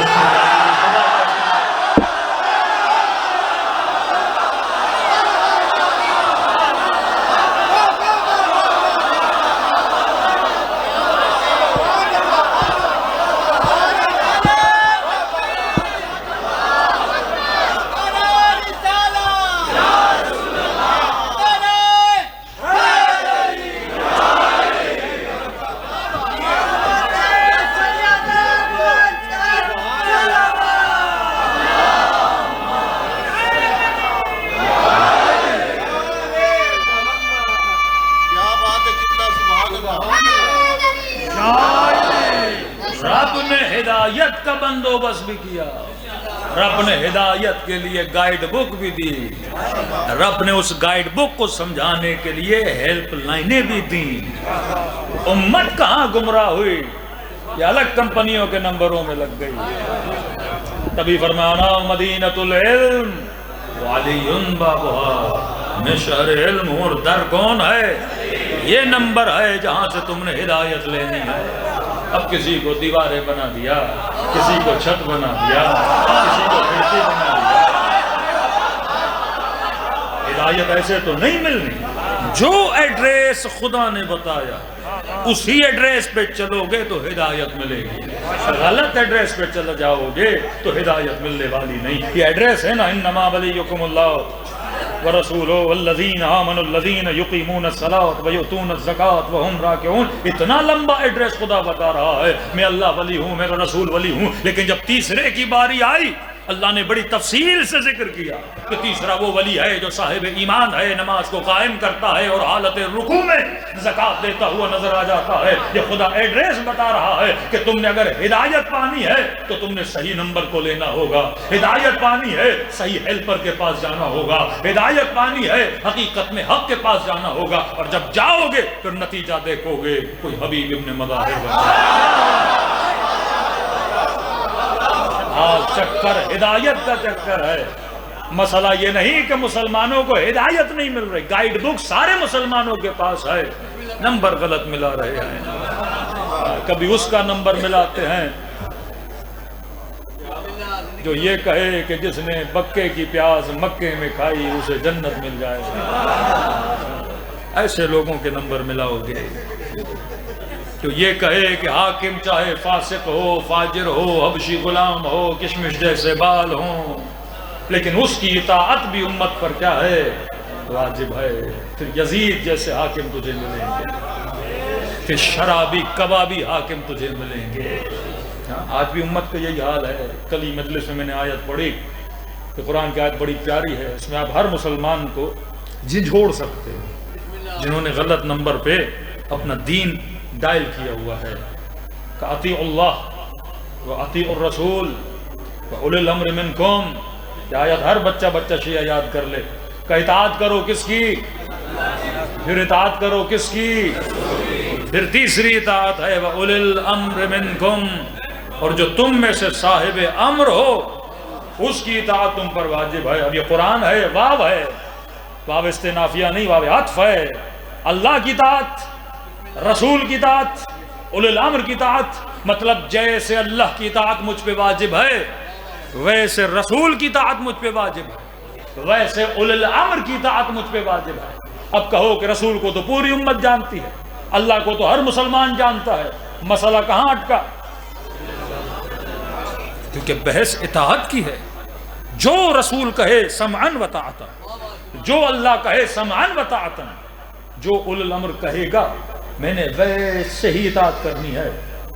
رب نے ہدایت کا بندوبست بھی کیا، رب نے ہدایت کے لیے گائیڈ بک بھی دی، رب نے اس گائیڈ بک کو سمجھانے کے لیے ہیلپ لائنیں بھی دیں۔ امت کہاں گمراہ ہوئی؟ یہ الگ کمپنیوں کے نمبروں میں لگ گئی۔ تبھی فرمانا مدینۃ العلم وعلی بابها، میں شہر علم ہوں اور در کون ہے؟ یہ نمبر ہے جہاں سے تم نے ہدایت لینی ہے۔ اب کسی کو دیواریں بنا دیا، کسی کو چھت بنا دیا، کسی کو کھڑکی بنا دیا، ہدایت ایسے تو نہیں ملنی۔ جو ایڈریس خدا نے بتایا اسی ایڈریس پہ چلو گے تو ہدایت ملے گی، غلط ایڈریس پہ چلے جاؤ گے تو ہدایت ملنے والی نہیں۔ یہ ایڈریس ہے نا، انما ولیکم اللہ ورسولہ والذین آمنوا الذین یقیمون الصلاۃ ویؤتون الزکاۃ وہم راکعون۔ اتنا لمبا ایڈریس خدا بتا رہا ہے، میں اللہ ولی ہوں، میرا رسول ولی ہوں، لیکن جب تیسرے کی باری آئی اللہ نے بڑی تفصیل سے ذکر کیا کہ تیسرا وہ ولی ہے جو صاحب ایمان ہے، نماز کو قائم کرتا ہے اور حالت رکوع میں زکوٰۃ دیتا ہوا نظر آ جاتا ہے۔ یہ خدا ایڈریس بتا رہا ہے کہ تم نے اگر ہدایت پانی ہے تو تم نے صحیح نمبر کو لینا ہوگا، ہدایت پانی ہے صحیح ہیلپر کے پاس جانا ہوگا، ہدایت پانی ہے حقیقت میں حق کے پاس جانا ہوگا، اور جب جاؤ گے پھر نتیجہ دیکھو گے کوئی حبیب ابن مظاہر بنا۔ چکر ہدایت کا چکر ہے۔ مسئلہ یہ نہیں کہ مسلمانوں کو ہدایت نہیں مل رہی، گائیڈ بک سارے مسلمانوں کے پاس ہے، نمبر غلط ملا رہے ہیں۔ کبھی اس کا نمبر ملاتے ہیں جو یہ کہے کہ جس نے مکے کی پیاز مکے میں کھائی اسے جنت مل جائے، ایسے لوگوں کے نمبر ملاؤ گے۔ تو یہ کہے کہ حاکم چاہے فاسق ہو، فاجر ہو، حبشی غلام ہو، کشمش جیسے بال ہوں، لیکن اس کی اطاعت بھی امت پر کیا ہے؟ واجب ہے۔ پھر یزید جیسے حاکم تجھے ملیں گے، پھر شرابی کبابی حاکم تجھے ملیں گے۔ آج بھی امت کا یہی حال ہے۔ کل ہی مجلس میں میں نے آیت پڑھی کہ قرآن کی آیت بڑی پیاری ہے، اس میں آپ ہر مسلمان کو جھنجھوڑ سکتے ہیں جنہوں نے غلط نمبر پہ اپنا دین ڈائل کیا ہوا ہے کہ اطیعوا اللہ و اطیعوا الرسول و اولی الامر منکم۔ یہ آیت ہر بچہ شیعہ یاد کر لے کہ اطاعت کرو کس کی؟ پھر اطاعت کرو کس کی؟ پھر تیسری اطاعت ہے و اولی الامر منکم، اور جو تم میں سے صاحب امر ہو اس کی اطاعت تم پر واجب ہے۔ اب یہ قرآن ہے، واو ہے، واو استنافیہ نہیں، واو عطف ہے۔ اللہ کی اطاعت، رسول کی اطاعت، اولی الامر کی اطاعت، مطلب جیسے اللہ کی اطاعت مجھ پہ واجب ہے ویسے رسول کی اطاعت مجھ پہ واجب ہے، ویسے اولی الامر کی اطاعت مجھ پہ واجب ہے۔ اب کہو کہ رسول کو تو پوری امت جانتی ہے، اللہ کو تو ہر مسلمان جانتا ہے، مسئلہ کہاں اٹکا؟ کیونکہ بحث اطاعت کی ہے۔ جو رسول کہے سمعا و طاعتا، جو اللہ کہے سمعا و طاعتا، جو اولی الامر کہے گا میں نے ویسے ہی اطاعت کرنی ہے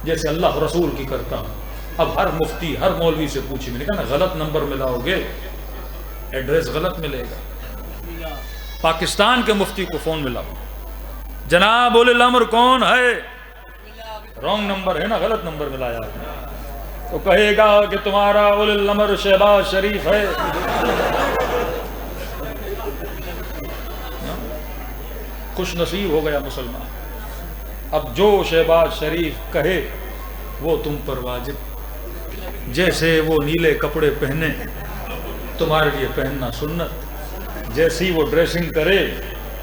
جیسے اللہ رسول کی کرتا ہوں۔ اب ہر مفتی ہر مولوی سے پوچھی، میں نے کہا نا غلط نمبر ملاؤ گے ایڈریس غلط ملے گا۔ پاکستان کے مفتی کو فون ملاؤ، جناب اولی الامر کون ہے؟ رانگ نمبر ہے نا، غلط نمبر ملایا آپ نے، تو کہے گا کہ تمہارا اولی الامر شہباز شریف ہے۔ خوش نصیب ہو گیا مسلمان۔ اب جو شہباز شریف کہے وہ تم پر واجب، جیسے وہ نیلے کپڑے پہنے تمہارے لیے پہننا سنت، جیسی وہ ڈریسنگ کرے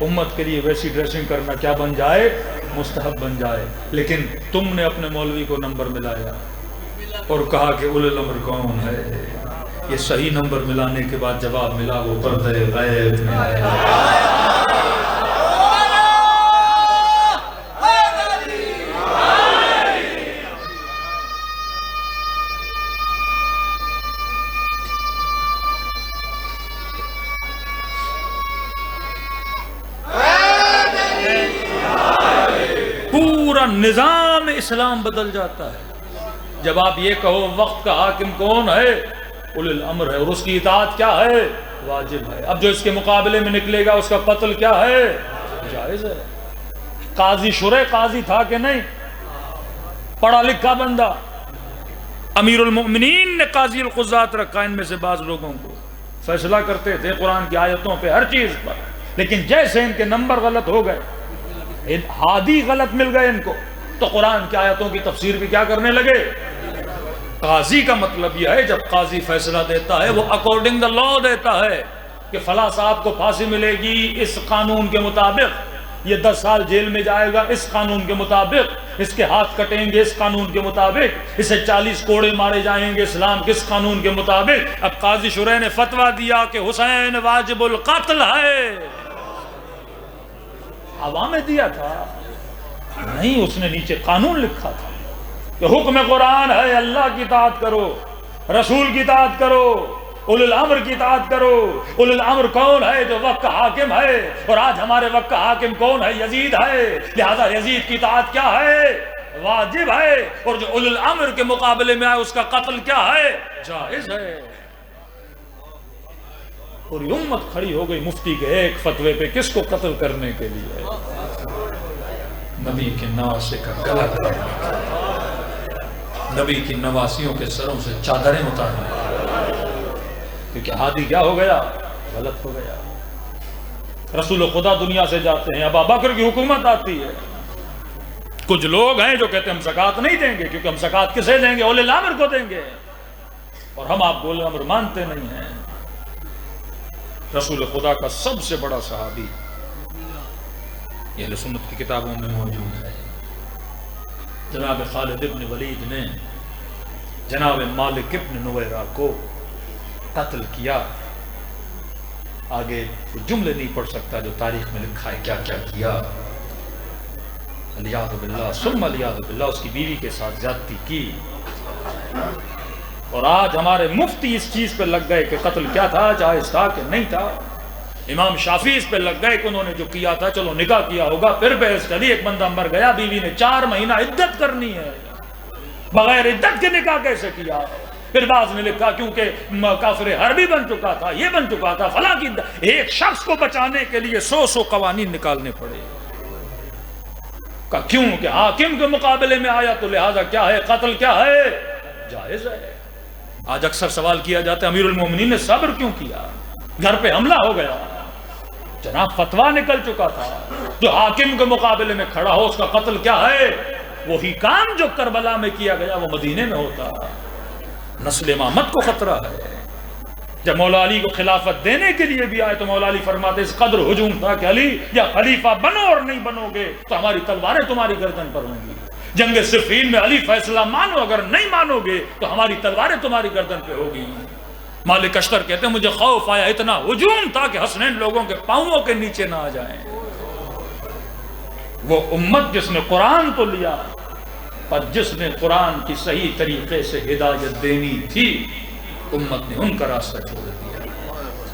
امت کے لیے ویسی ڈریسنگ کرنا کیا بن جائے؟ مستحب بن جائے۔ لیکن تم نے اپنے مولوی کو نمبر ملایا اور کہا کہ اولی الامر کون ہے، یہ صحیح نمبر ملانے کے بعد جواب ملا وہ پردے غیب میں ہے۔ پورا نظام اسلام بدل جاتا ہے جب آپ یہ کہو وقت کا حاکم کون ہے؟ اولی الامر ہے، اور اس کی اطاعت کیا ہے؟ واجب ہے۔ اب جو اس کے مقابلے میں نکلے گا اس کا قتل کیا ہے؟ جائز ہے۔ قاضی شرح قاضی تھا کہ نہیں؟ پڑھا لکھا بندہ، امیر المؤمنین نے قاضی القضات رکھا، ان میں سے بعض لوگوں کو فیصلہ کرتے تھے قرآن کی آیتوں پہ، ہر چیز پر، لیکن جیسے ان کے نمبر غلط ہو گئے، ہادی غلط مل گئے ان کو، تو قرآن کی آیتوں کی تفسیر بھی کیا کرنے لگے۔ قاضی کا مطلب یہ ہے جب قاضی فیصلہ دیتا ہے وہ اکارڈنگ دا لا دیتا ہے کہ فلاں صاحب کو پھانسی ملے گی اس قانون کے مطابق، یہ 10 سال جیل میں جائے گا اس قانون کے مطابق، اس کے ہاتھ کٹیں گے اس قانون کے مطابق، اسے 40 کوڑے مارے جائیں گے اسلام کس قانون کے مطابق۔ اب قاضی شرح نے فتویٰ دیا کہ حسین واجب القتل ہے، عوام نے دیا تھا نہیں، اس نے نیچے قانون لکھا تھا کہ حکم قرآن ہے اللہ کی اطاعت کرو، رسول کی اطاعت کرو، اولو الامر کی اطاعت کرو۔ اولو الامر کون ہے؟ جو وقت کا حاکم ہے، اور آج ہمارے وقت کا حاکم کون ہے؟ یزید ہے، لہذا یزید کی اطاعت کیا ہے؟ واجب ہے، اور جو اولو الامر کے مقابلے میں آئے اس کا قتل کیا ہے؟ جائز ہے۔ پوری امت کھڑی ہو گئی مفتی کے ایک فتوے پہ، کس کو قتل کرنے کے لیے؟ نبی کے نواسے کا گلا کاٹنے، نبی کی نواسیوں کے سروں سے چادریں اتارنے، کیونکہ ہادی کیا ہو گیا؟ غلط ہو گیا۔ رسول خدا دنیا سے جاتے ہیں، اب ابوبکر کی حکومت آتی ہے، کچھ لوگ ہیں جو کہتے ہیں ہم زکوٰۃ نہیں دیں گے، کیونکہ ہم زکوٰۃ کسے دیں گے؟ اولے الامر کو دیں گے، اور ہم آپ کو اولے الامر مانتے نہیں ہیں۔ رسول خدا کا سب سے بڑا صحابی یہ اہل سنت کی کتابوں میں موجود ہے، جناب خالد ابن ولید نے جناب مالک ابن نویرہ کو قتل کیا۔ آگے جملے نہیں پڑھ سکتا جو تاریخ میں لکھا ہے کیا کیا کیا، علیاذ باللہ ثم علیاذ باللہ، اس کی بیوی کے ساتھ زیادتی کی، اور آج ہمارے مفتی اس چیز پہ لگ گئے کہ قتل کیا تھا، جائز تھا کہ نہیں تھا۔ امام شافعی اس پہ لگ گئے کہ انہوں نے جو کیا تھا چلو نکاح کیا ہوگا، پھر بحث چلی، ایک بندہ مر گیا، بیوی نے 4 مہینہ عدت کرنی ہے، بغیر عدت کے نکاح کیسے کیا؟ پھر بعض نے لکھا کیونکہ کافر حربی بن چکا تھا، یہ بن چکا تھا، فلاں کی ایک شخص کو بچانے کے لیے 100 قوانین نکالنے پڑے۔ کیوں کہ حاکم کے مقابلے میں آیا تو لہذا کیا ہے؟ قتل کیا ہے؟ جائز ہے۔ آج اکثر سوال کیا جاتا ہے امیر المومنین نے صبر کیوں کیا؟ گھر پہ حملہ ہو گیا، جناب فتویٰ نکل چکا تھا، جو حاکم کے مقابلے میں کھڑا ہو اس کا قتل کیا ہے؟ وہی کام جو کربلا میں کیا گیا وہ مدینے میں ہوتا۔ نسل امامت کو خطرہ ہے۔ جب مولا علی کو خلافت دینے کے لیے بھی آئے تو مولا علی فرماتے اس قدر ہجوم تھا کہ علی یا خلیفہ بنو اور نہیں بنو گے تو ہماری تلواریں تمہاری گردن پر ہوں گی۔ جنگ صفین میں علی فیصلہ مانو، اگر نہیں مانو گے تو ہماری تلواریں تمہاری گردن پہ ہوگی۔ مالک اشتر کہتے ہیں مجھے خوف آیا، اتنا ہجوم تھا کہ حسنین لوگوں کے پاؤں کے نیچے نہ آ جائیں۔ وہ امت جس نے قرآن تو لیا پر جس نے قرآن کی صحیح طریقے سے ہدایت دینی تھی، امت نے ان کا راستہ چھوڑ دیا۔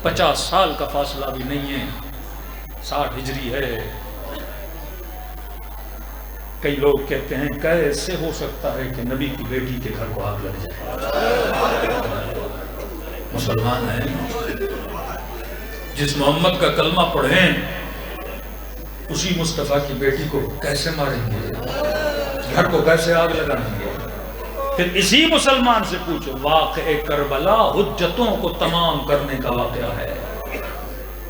50 سال کا فاصلہ بھی نہیں ہے، 60 ہجری ہے۔ کئی لوگ کہتے ہیں کیسے ہو سکتا ہے کہ نبی کی بیٹی کے گھر کو آگ لگ جائے؟ مسلمان ہیں، جس محمد کا کلمہ پڑھیں اسی مصطفیٰ کی بیٹی کو کیسے ماریں گے؟ گھر کو کیسے آگ لگائیں گے؟ پھر اسی مسلمان سے پوچھو، واقعہ کربلا حجتوں کو تمام کرنے کا واقعہ ہے۔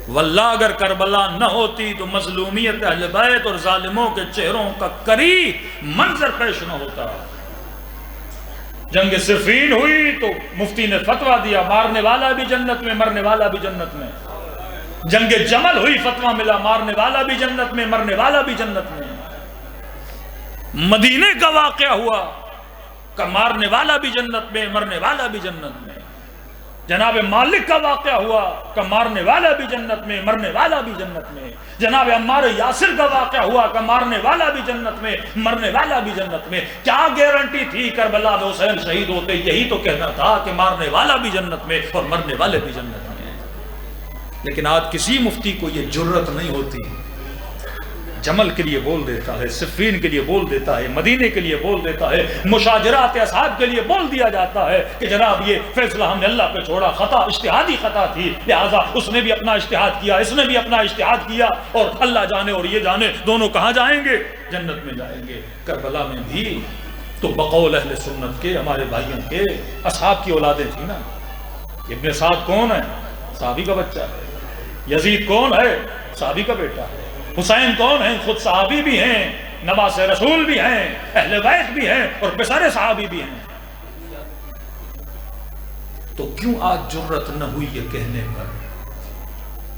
واللہ اگر کربلا نہ ہوتی تو مظلومیت اہل بیت اور ظالموں کے چہروں کا کری منظر پیش نہ ہوتا۔ جنگ صفین ہوئی تو مفتی نے فتویٰ دیا مارنے والا بھی جنت میں، مرنے والا بھی جنت میں۔ جنگ جمل ہوئی، فتویٰ ملا مارنے والا بھی جنت میں، مرنے والا بھی جنت میں۔ مدینے کا واقعہ ہوا کہ مارنے والا بھی جنت میں، مرنے والا بھی جنت میں۔ جناب مالک کا واقعہ ہوا کہ مارنے والا بھی جنت میں، مرنے والا بھی جنت میں۔ جناب عمار یاسر کا واقعہ ہوا کہ مارنے والا بھی جنت میں، مرنے والا بھی جنت میں۔ کیا گارنٹی تھی کربلا میں حسین شہید ہوتے؟ یہی تو کہنا تھا کہ مارنے والا بھی جنت میں اور مرنے والے بھی جنت میں۔ لیکن آج کسی مفتی کو یہ جرت نہیں ہوتی، جمل کے لیے بول دیتا ہے، صفین کے لیے بول دیتا ہے، مدینے کے لیے بول دیتا ہے، مشاجرات اصحاب کے لیے بول دیا جاتا ہے کہ جناب یہ فیصلہ ہم نے اللہ پہ چھوڑا، خطا اجتہادی خطا تھی، لہٰذا اس نے بھی اپنا اجتہاد کیا، اس نے بھی اپنا اجتہاد کیا، اور اللہ جانے اور یہ جانے دونوں کہاں جائیں گے؟ جنت میں جائیں گے۔ کربلا میں بھی تو بقول اہل سنت کے ہمارے بھائیوں کے اصحاب کی اولادیں تھیں نا. ابن سعد کون ہے؟ صحابی کا بچہ ہے. یزید کون ہے؟ صحابی کا بیٹا ہے. حسین کون ہیں؟ خود صحابی بھی ہیں، نواز رسول بھی ہیں، اہل بیت بھی ہیں، اور پسر صحابی بھی ہیں. تو کیوں آج جرت نہ ہوئی یہ کہنے پر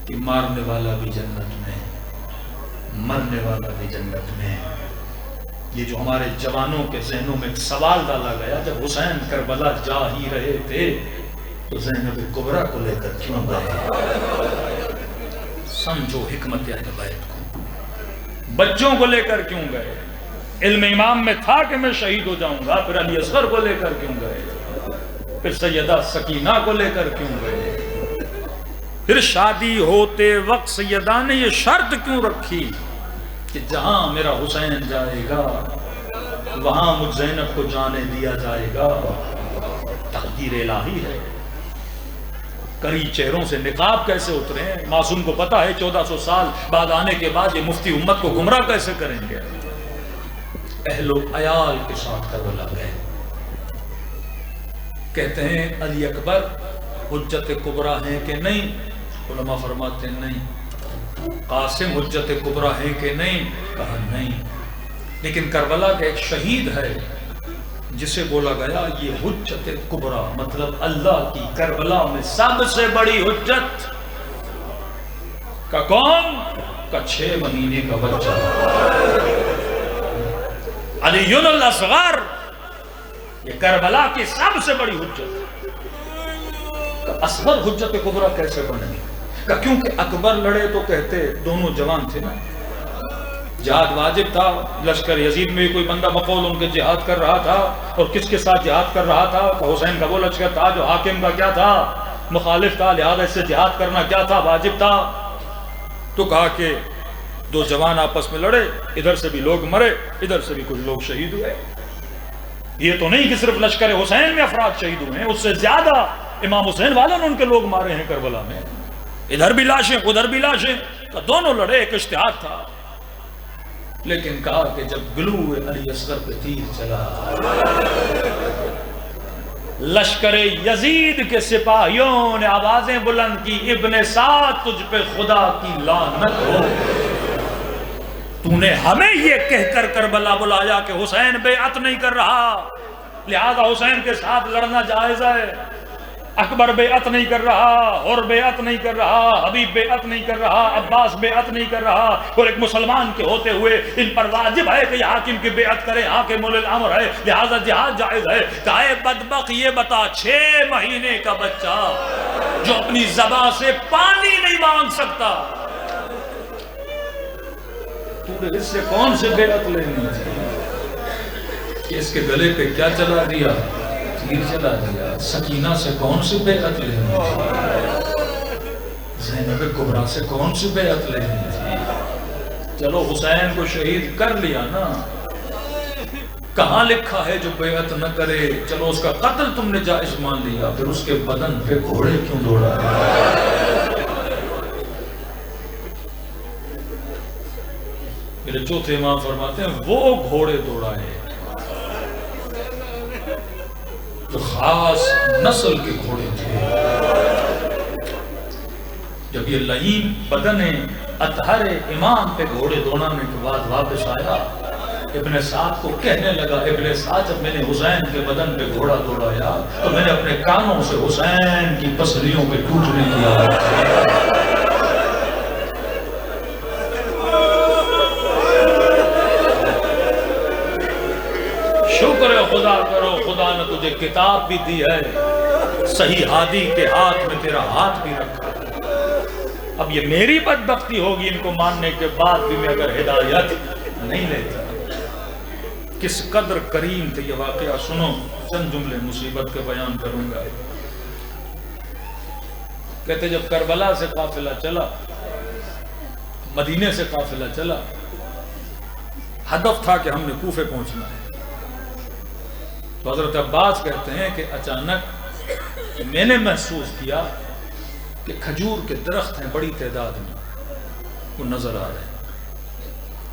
کہ مارنے والا بھی جنت میں، مرنے والا بھی جنت میں؟ یہ جو ہمارے جوانوں کے ذہنوں میں ایک سوال ڈالا گیا، جب حسین کربلا جا ہی رہے تھے تو زینب کبریٰ کو لے کر کیوں گئے؟ سمجھو حکمت اہل بیت کو. بچوں کو لے کر کیوں گئے؟ علم امام میں تھا کہ میں شہید ہو جاؤں گا، پھر علی اصغر کو لے کر کیوں گئے؟ پھر سیدہ سکینہ کو لے کر کیوں گئے؟ پھر شادی ہوتے وقت سیدہ نے یہ شرط کیوں رکھی کہ جہاں میرا حسین جائے گا وہاں مجھ زینب کو جانے دیا جائے گا؟ تقدیر الہی ہے. کری چہروں سے نقاب کیسے اترے ہیں؟ معصوم کو پتا ہے 1400 سال بعد آنے کے بعد یہ مفتی امت کو گمراہ کیسے کریں گے. اہل و عیال کے ساتھ کربلا گئے. کہتے ہیں علی اکبر حجت کبریٰ ہیں کہ نہیں؟ علماء فرماتے ہیں نہیں. قاسم حجت کبریٰ ہیں کہ نہیں؟ کہا نہیں. لیکن کربلا کا ایک شہید ہے جسے بولا گیا یہ حجت کبریٰ، مطلب اللہ کی کربلا میں سب سے بڑی حجت کا کون؟ کا 6 مہینے کا بچہ علی الاصغر. یہ کربلا کی سب سے بڑی حجت. اصغر حجت کبریٰ کیسے بنے؟ کیونکہ اکبر لڑے تو کہتے دونوں جوان تھے نا، جہاد واجب تھا. لشکر یزید میں کوئی بندہ بقول ان کے جہاد کر رہا تھا، اور کس کے ساتھ جہاد کر رہا تھا؟ حسین کا وہ لشکر تھا جو حاکم کا کیا تھا؟ مخالف تھا. لہذا اس سے جہاد کرنا کیا تھا؟ واجب تھا. تو کہا کہ 2 جوان آپس میں لڑے، ادھر سے بھی لوگ مرے، ادھر سے بھی کچھ لوگ شہید ہوئے. یہ تو نہیں کہ صرف لشکر حسین میں افراد شہید ہوئے ہیں، اس سے زیادہ امام حسین والوں نے ان کے لوگ مارے ہیں کربلا میں. ادھر بھی لاشیں ادھر بھی لاشیں، تو دونوں لڑے، ایک اشتہاد تھا. لیکن کہا کہ جب گلو علی اصغر پہ تیر چلا، لشکر یزید کے سپاہیوں نے آوازیں بلند کی، ابن سعد تجھ پہ خدا کی لعنت ہو، تو نے ہمیں یہ کہہ کر کربلا بلایا کہ حسین بیعت نہیں کر رہا، لہذا حسین کے ساتھ لڑنا جائز ہے. اکبر بیعت نہیں کر رہا، اور بیعت نہیں کر رہا، حبیب بیعت نہیں کر رہا، عباس بیعت نہیں کر رہا، اور ایک مسلمان کے ہوتے ہوئے ان پر واجب ہے کہ یہ حاکم کی بیعت کرے، حاکم اولی الامر ہے، لہذا جہاد جائز ہے. کہا بدبخت یہ بتا 6 مہینے کا بچہ جو اپنی زبان سے پانی نہیں مانگ سکتا، تو نے اس سے کون سے بیعت لینی تھی؟ اس کے گلے پہ کیا چلا دیا؟ تیر چلا دیا. سکینہ سے کون سی بیعت لینی تھی؟ زینب کبریٰ سے کون سی بیعت لینی تھی؟ چلو حسین کو شہید کر لیا نا، کہاں لکھا ہے جو بیعت نہ کرے؟ چلو اس کا قتل تم نے جائز مان لیا، پھر اس کے بدن پہ گھوڑے کیوں دوڑا؟ میرے چوتھے امام فرماتے ہیں وہ گھوڑے دوڑائے جو خاص نسل کے گھوڑے تھے. جب یہ لعین بدن اطہر امام پہ گھوڑے دوڑانے کے بعد واپس آیا، ابن سعد کو کہنے لگا، ابن سعد جب میں نے حسین کے بدن پہ گھوڑا دوڑایا تو میں نے اپنے کانوں سے حسین کی پسلیوں پہ ٹوٹنے کی آواز. شکر خدا کرو، خدا نے تجھے کتاب بھی دی ہے، صحیح ہادی کے ہاتھ میں تیرا ہاتھ بھی رکھا. اب یہ میری بدبختی ہوگی ان کو ماننے کے بعد بھی میں اگر ہدایت نہیں لیتا. کس قدر کریم تھے یہ واقعہ. سنو، چند جملے مصیبت کے بیان کروں گا. کہتے جب کربلا سے قافلہ چلا، مدینے سے قافلہ چلا، ہدف تھا کہ ہم نے کوفے پہنچنا ہے. تو حضرت عباس کہتے ہیں کہ اچانک میں نے محسوس کیا کہ کھجور کے درخت ہیں بڑی تعداد میں، وہ نظر آ رہے ہیں.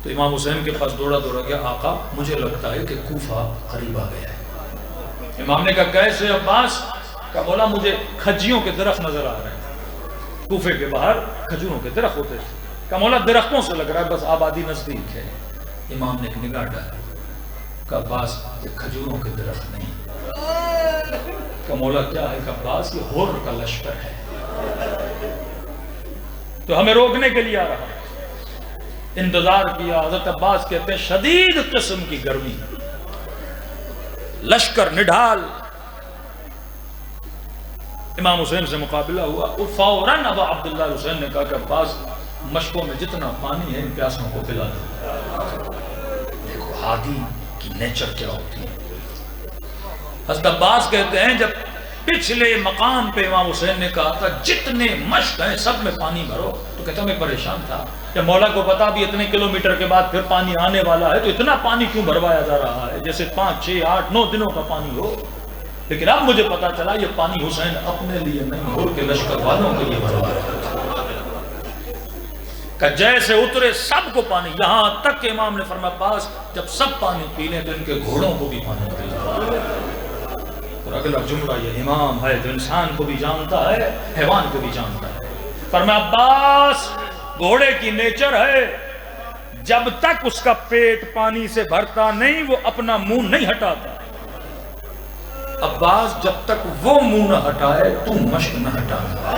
تو امام حسین کے پاس دوڑا گیا، آقا مجھے لگتا ہے کہ کوفہ قریب آ گیا ہے۔ امام نے کہا کیسے عباس؟ کہا مولا مجھے کھجیوں کے درخت نظر آ رہے ہیں، کوفے کے باہر کھجوروں کے درخت ہوتے تھے۔ کہا مولا درختوں سے لگ رہا ہے، بس آبادی نزدیک ہے۔ امام نے ایک نگاہ ڈالی، کہا عباس یہ کھجوروں کے درخت نہیں۔ کہا مولا کیا ہے؟ کہا عباس یہ ہور کا لشکر ہے، تو ہمیں روکنے کے لیے آ رہا۔ انتظار کیا، حضرت عباس کہتے ہیں شدید قسم کی گرمی، لشکر نڈھال، امام حسین سے مقابلہ ہوا۔ اور فوراً ابا عبداللہ حسین نے کہا کہ عباس مشکوں میں جتنا پانی ہے ان پیاسوں کو پلا دو۔ دیکھو ہادی کی نیچر کیا ہوتی ہے۔ حضرت عباس کہتے ہیں جب پچھلے مقام پہ امام حسین نے کہا تھا جتنے مشق ہیں سب میں پانی بھرو، تو کہتا میں پریشان تھا کہ مولا کو پتا بھی اتنے کلومیٹر کے بعد پھر پانی آنے والا ہے، تو اتنا پانی کیوں بھروایا جا رہا ہے جیسے 5 6 8 9 دنوں کا پانی ہو۔ لیکن اب مجھے پتا چلا یہ پانی حسین اپنے لیے نہیں، ہور کے لشکر والوں کے لیے بھروایا کہ جیسے اترے سب کو پانی، یہاں تک کہ امام نے فرمایا پاس جب سب پانی پی لیں تو ان کے گھوڑوں کو بھی پانی پلائیں۔ اور اگلا جملہ یہ امام ہے جو انسان کو بھی جانتا ہے، حیوان کو بھی جانتا ہے۔ فرمایا عباس گھوڑے کی نیچر ہے جب تک اس کا پیٹ پانی سے بھرتا نہیں وہ اپنا منہ نہیں ہٹاتا۔ عباس جب تک وہ منہ نہ ہٹائے تو مشق نہ ہٹانا۔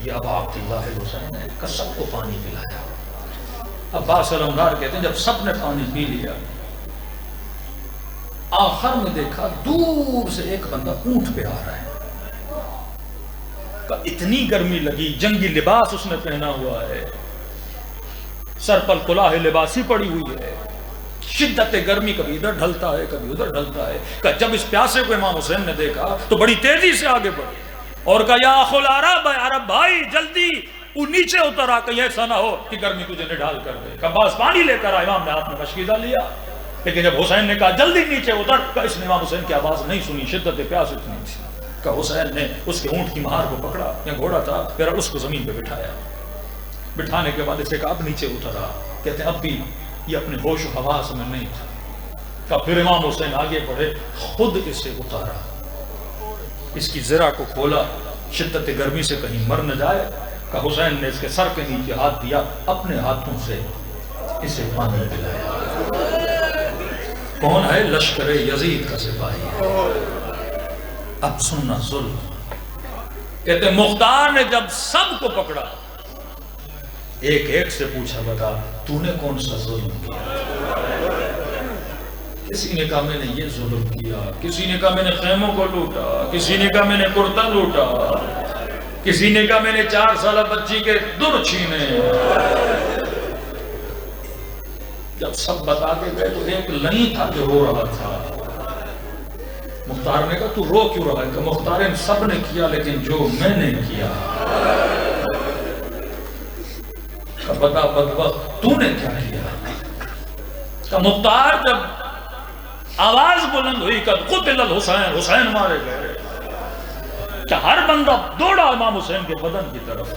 یہ ابا عبداللہ حسین نے سب کو پانی پلایا۔ عباس علمدار کہتے ہیں جب سب نے پانی پی لیا، آخر میں دیکھا دور سے ایک بندہ اونٹ پہ آ رہا ہے۔ اتنی گرمی لگی، جنگی لباس اس نے پہنا ہوا ہے، سر پر کلاه لباسی پڑی ہوئی ہے، شدت گرمی کبھی ادھر ڈھلتا ہے کبھی ادھر ڈھلتا ہے۔ کہ جب اس پیاسے کو امام حسین نے دیکھا تو بڑی تیزی سے آگے بڑھے اور کہا یا اخو العرب، عرب بھائی جلدی وہ نیچے اتر آ، کہیں ایسا نہ ہو کہ گرمی تجھے نڈھال کر دے۔ کہ عباس پانی لے کر آ، امام نے ہاتھ میں مشکیزہ لیا، لیکن جب حسین نے کہا جلدی نیچے اتر، کہ اس نے امام حسین کی آواز نہیں سنی، شدت پیاس اتنی تھی کہ حسین نے اس کے اونٹ کی مہار کو پکڑا، یا گھوڑا تھا، پھر اس کو زمین پہ بٹھایا۔ بٹھانے کے بعد اسے کہا اب نیچے اترا۔ کہتے ہیں اب بھی یہ اپنے ہوش و حواس میں نہیں تھا۔ کہ پھر امام حسین آگے بڑھے، خود اسے اتارا، اس کی زرہ کو کھولا، شدت گرمی سے کہیں مر نہ جائے۔ کہ حسین نے اس کے سر کے نیچے ہاتھ دیا، اپنے ہاتھوں سے اسے پانی پلایا۔ کون ہے؟ لشکر یزید کا سپاہی ہے۔ اب سننا ظلم۔ کہتے ہیں مختار نے جب سب کو پکڑا، ایک ایک سے پوچھا بتا تو نے کون سا ظلم کیا؟ کسی نے کہا میں نے یہ ظلم کیا، کسی نے کہا میں نے خیموں کو لوٹا، کسی نے کہا میں نے کرتا لوٹا، کسی نے کہا میں نے 4 سالہ بچی کے در چھینے۔ جب سب بتا کے گئے تو ایک نہیں تھا جو رو رہا تھا۔ مختار نے کہا تو رو کیوں رہا ہے؟ کہ مختار ان سب نے کیا لیکن جو میں نے کیا۔ کہ بتا بدبخت تو نے کیا کیا؟ کہ مختار جب آواز بلند ہوئی کہ قتل الحسین، حسین مارے گئے، کہ ہر بندہ دوڑا امام حسین کے بدن کی طرف،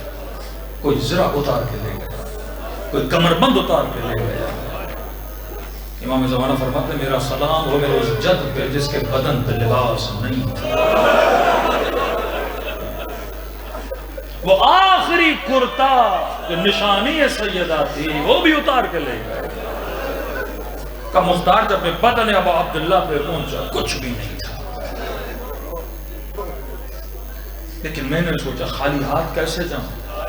کوئی زرہ اتار کے لے گیا، کوئی کمر بند اتار کے لے گیا۔ امام زمانہ فرماتے ہیں میرا سلام ہو میرے اس جد پہ جس کے بدن پہ لباس نہیں تھا۔ وہ آخری کرتا جو نشانی سیدہ تھی وہ بھی اتار کے لے گئے۔ کہ مختار جب میں بدن ابا عبداللہ پہ پہنچا کچھ بھی نہیں تھا، لیکن میں نے سوچا خالی ہاتھ کیسے جاؤں،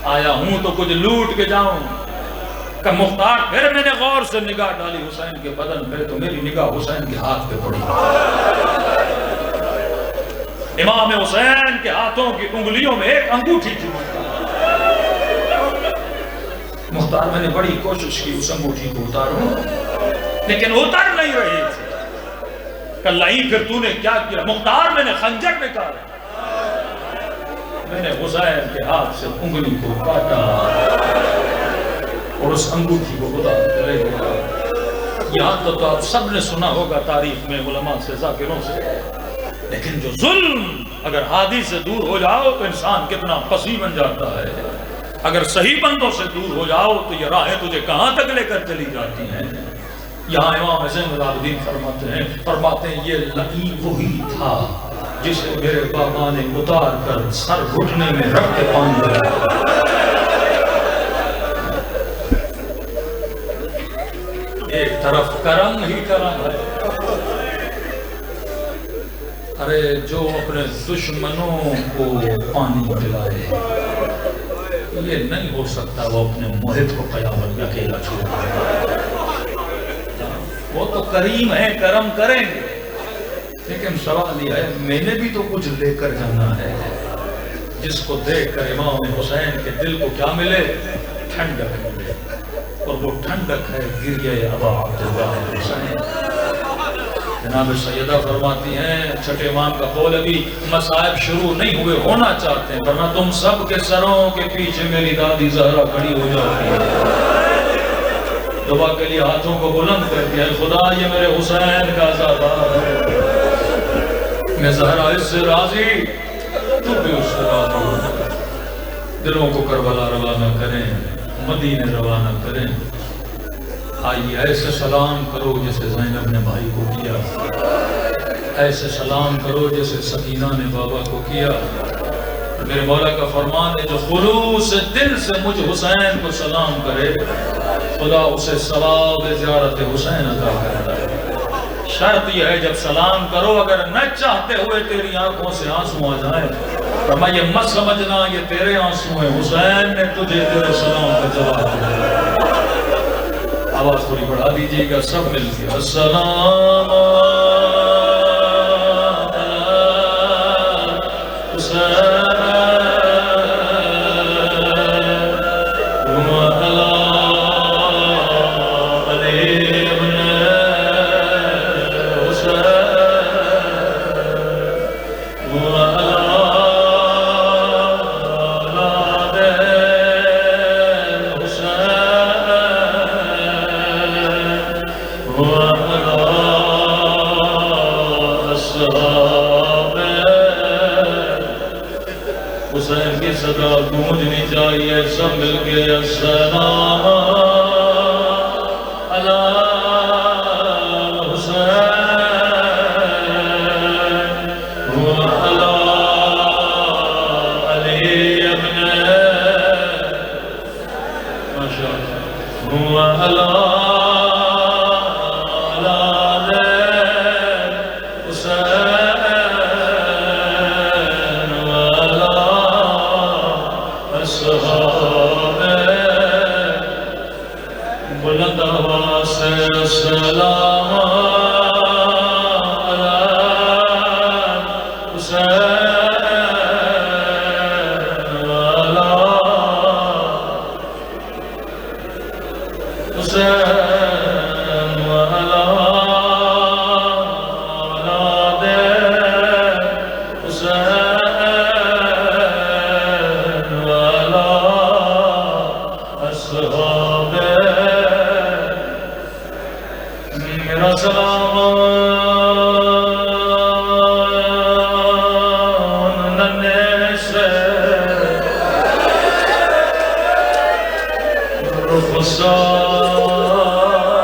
آیا ہوں تو کچھ لوٹ کے جاؤں۔ کہ مختار پھر میں نے غور سے نگاہ ڈالی حسین کے بدن پہ تو میری نگاہ حسین کے ہاتھ پہ پڑی۔ امام حسین کے ہاتھوں کی انگلیوں میں ایک انگوٹھی تھی۔ مختار میں نے بڑی کوشش کی اس انگوٹھی کو اتاروں لیکن اتر نہیں رہی تھی۔ کہ اللہ پھر تو نے کیا کیا؟ مختار میں نے خنجر نکالا، میں نے حسین کے ہاتھ سے انگلی کو کاٹا اور اس انگوٹھی کو خدا لے گیا۔ یہاں تو آپ سب نے سنا ہوگا تاریخ میں علماء سے، ذاکروں سے، لیکن جو ظلم اگر ہادی سے دور ہو جاؤ تو انسان کتنا پسی بن جاتا ہے۔ اگر صحیح بندوں سے دور ہو جاؤ تو یہ راہیں تجھے کہاں تک لے کر چلی جاتی ہیں۔ یہاں امام حسین العابدین فرماتے ہیں یہ لعین وہی تھا جسے میرے بابا نے اتار کر سر گھٹنے میں رکھ کے باندھ دیا۔ ایک طرف کرم ہی کرم ہے، ارے جو اپنے دشمنوں کو پانی پلائے یہ نہیں ہو سکتا وہ اپنے محب کو قیامت میں اکیلا چھوڑ دے۔ وہ تو کریم ہے، کرم کریں گے، لیکن سوال یہ ہے میں نے بھی تو کچھ لے کر جانا ہے۔ جس کو دیکھ کر امام حسین کے دل کو کیا ملے؟ ٹھنڈک ملے، اور وہ ٹھنڈک ہے گریہ ابا عبداللہ حسین۔ جناب سیدہ فرماتی ہیں چھٹے امام کا قول ابھی مصائب شروع نہیں ہوئے ہونا چاہتے ہیں، ورنہ تم سب کے سروں کے پیچھے میری دادی زہرا کھڑی ہو جاتی ہے، دعا کے لیے ہاتھوں کو بلند کر دیا، خدا یہ میرے حسین کا عذاب ہے، میں زہرا اس سے راضی تو بھی اس سے راضی۔ دلوں کو کربلا روانہ کریں، مدینے روانہ کریں، آئیے ایسے سلام کرو جیسے زینب نے بھائی کو کیا، ایسے سلام کرو جیسے سکینہ نے بابا کو کیا۔ میرے مولا کا فرمان ہے جو خلوص دل سے مجھ حسین کو سلام کرے خدا اسے ثواب زیارت حسین عطا کرتا ہے۔ شرط یہ ہے جب سلام کرو اگر نہ چاہتے ہوئے تیری آنکھوں سے آنسو آ جائیں، فرمایا یہ مت سمجھنا یہ تیرے آنسو ہیں، حسین نے تجھے تیرے سلام کا جواب دیا۔ آواز تھوڑی بڑھا دیجئے گا سب مل کے السلام حسین کی صدا گونجنی چاہیے سب مل کے السلام علی حسین وعلی علی ابن ماشاءاللہ وعلی السلام علی حسین وعلی حسین وعلی اولاد حسین وعلی اصحاب میرا سلام ننے سے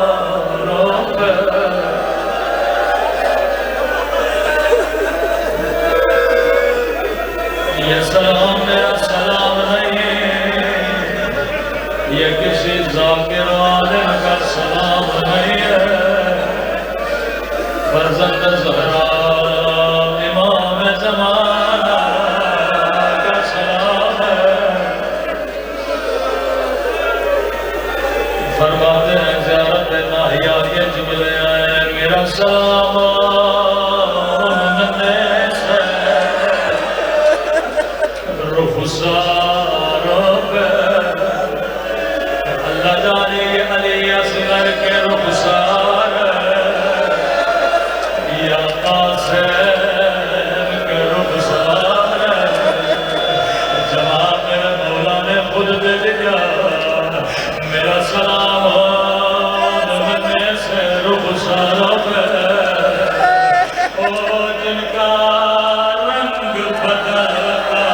رخساروں پہ یہ سلام میرا سلام نہیں، یہ کسی ذاکر عالم کا سلام نہیں ہے، فرزند زہرا امام زمانہ کا سلام ہے۔ فرماتے ہیں زیارت ناہیہ یہ جملے آئے میرا سلام ننے سے رخساروں پہ، اللہ جانے یہ علی اصغر کے رخسار یا قاسم کے رخسار، جواب میرے مولا نے خود دے دیا میرا سلام ننے سے رخساروں پہ، او جن کا رنگ بدلتا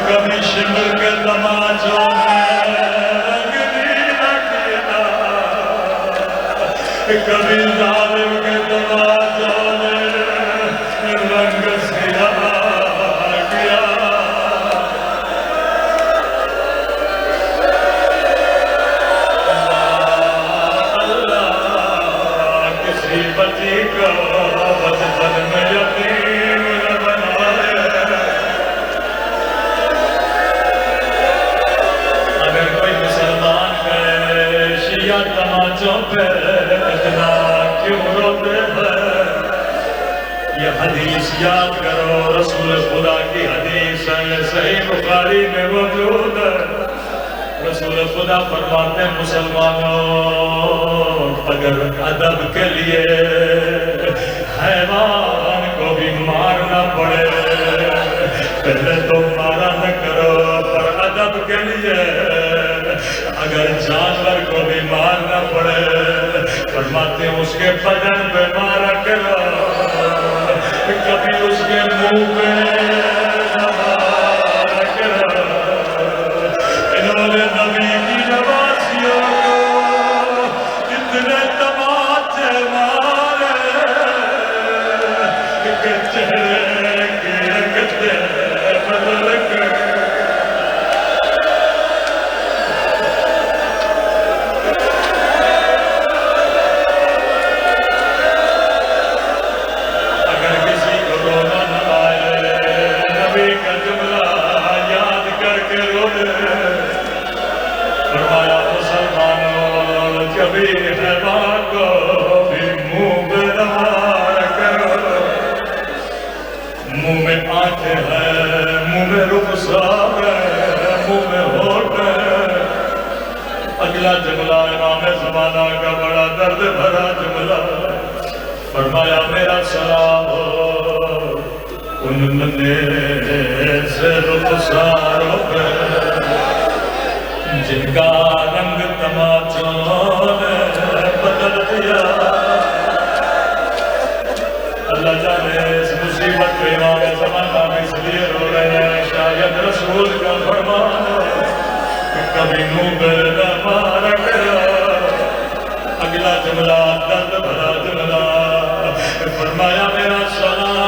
کبھی شمر کے تماچوں میں رنگ نیلا کیا، کبھی ظالم کے تماچوں میں رنگ سیاہ کیا۔ بچی کو بچپن میں یتیم نہ بنائے، اگر کوئی مسلمان ہے شیعہ تماچوں پہ اتنا کیوں روتے ہیں؟ یہ حدیث یاد کرو، رسول خدا کی حدیث ہے، صحیح بخاری میں موجود ہے۔ رسول خدا فرماتے ہیں مسلمانوں اگر ادب کے لیے حیوان کو بھی مارنا پڑے پہلے تو مارا نہ کرو، پر ادب کے لیے اگر جانور کو بھی مارنا پڑے فرماتے ہیں اس کے بدن پہ مارا کرو، کبھی اس کے منہ پہ نہ مارا کرو۔ انہوں نے نبی کی نوازیوں کو اتنے تماچے مارے کہ چہرے کی رنگتیں بدل گئے۔ اگر کسی کو رونا نہ آئے نبی کا جملہ یاد کر کے رو دے، فرمایا مسلمانوں کبھی حیوان کو بھی منہ پہ نہ مارا کرو۔ منہ میں آنکھیں ہیں، منہ میں رخسار ہے، منہ میں ہونٹ ہے۔ اگلا جملہ امام زمانہ کا بڑا درد بھرا جملہ، فرمایا میرا سلام ہو ان ننھے سے رخساروں پہ جن کا رنگ تماچوں نے بدل دیا۔ اللہ جانے اس مصیبت پہ امام زمانہ میں اس لیے رو رہے ہیں، شاید رسول کا فرمان ہو کہ کبھی منہ پہ نہ مارا کرو۔ اگلا جملہ درد بھرا جملہ، فرمایا میرا سلام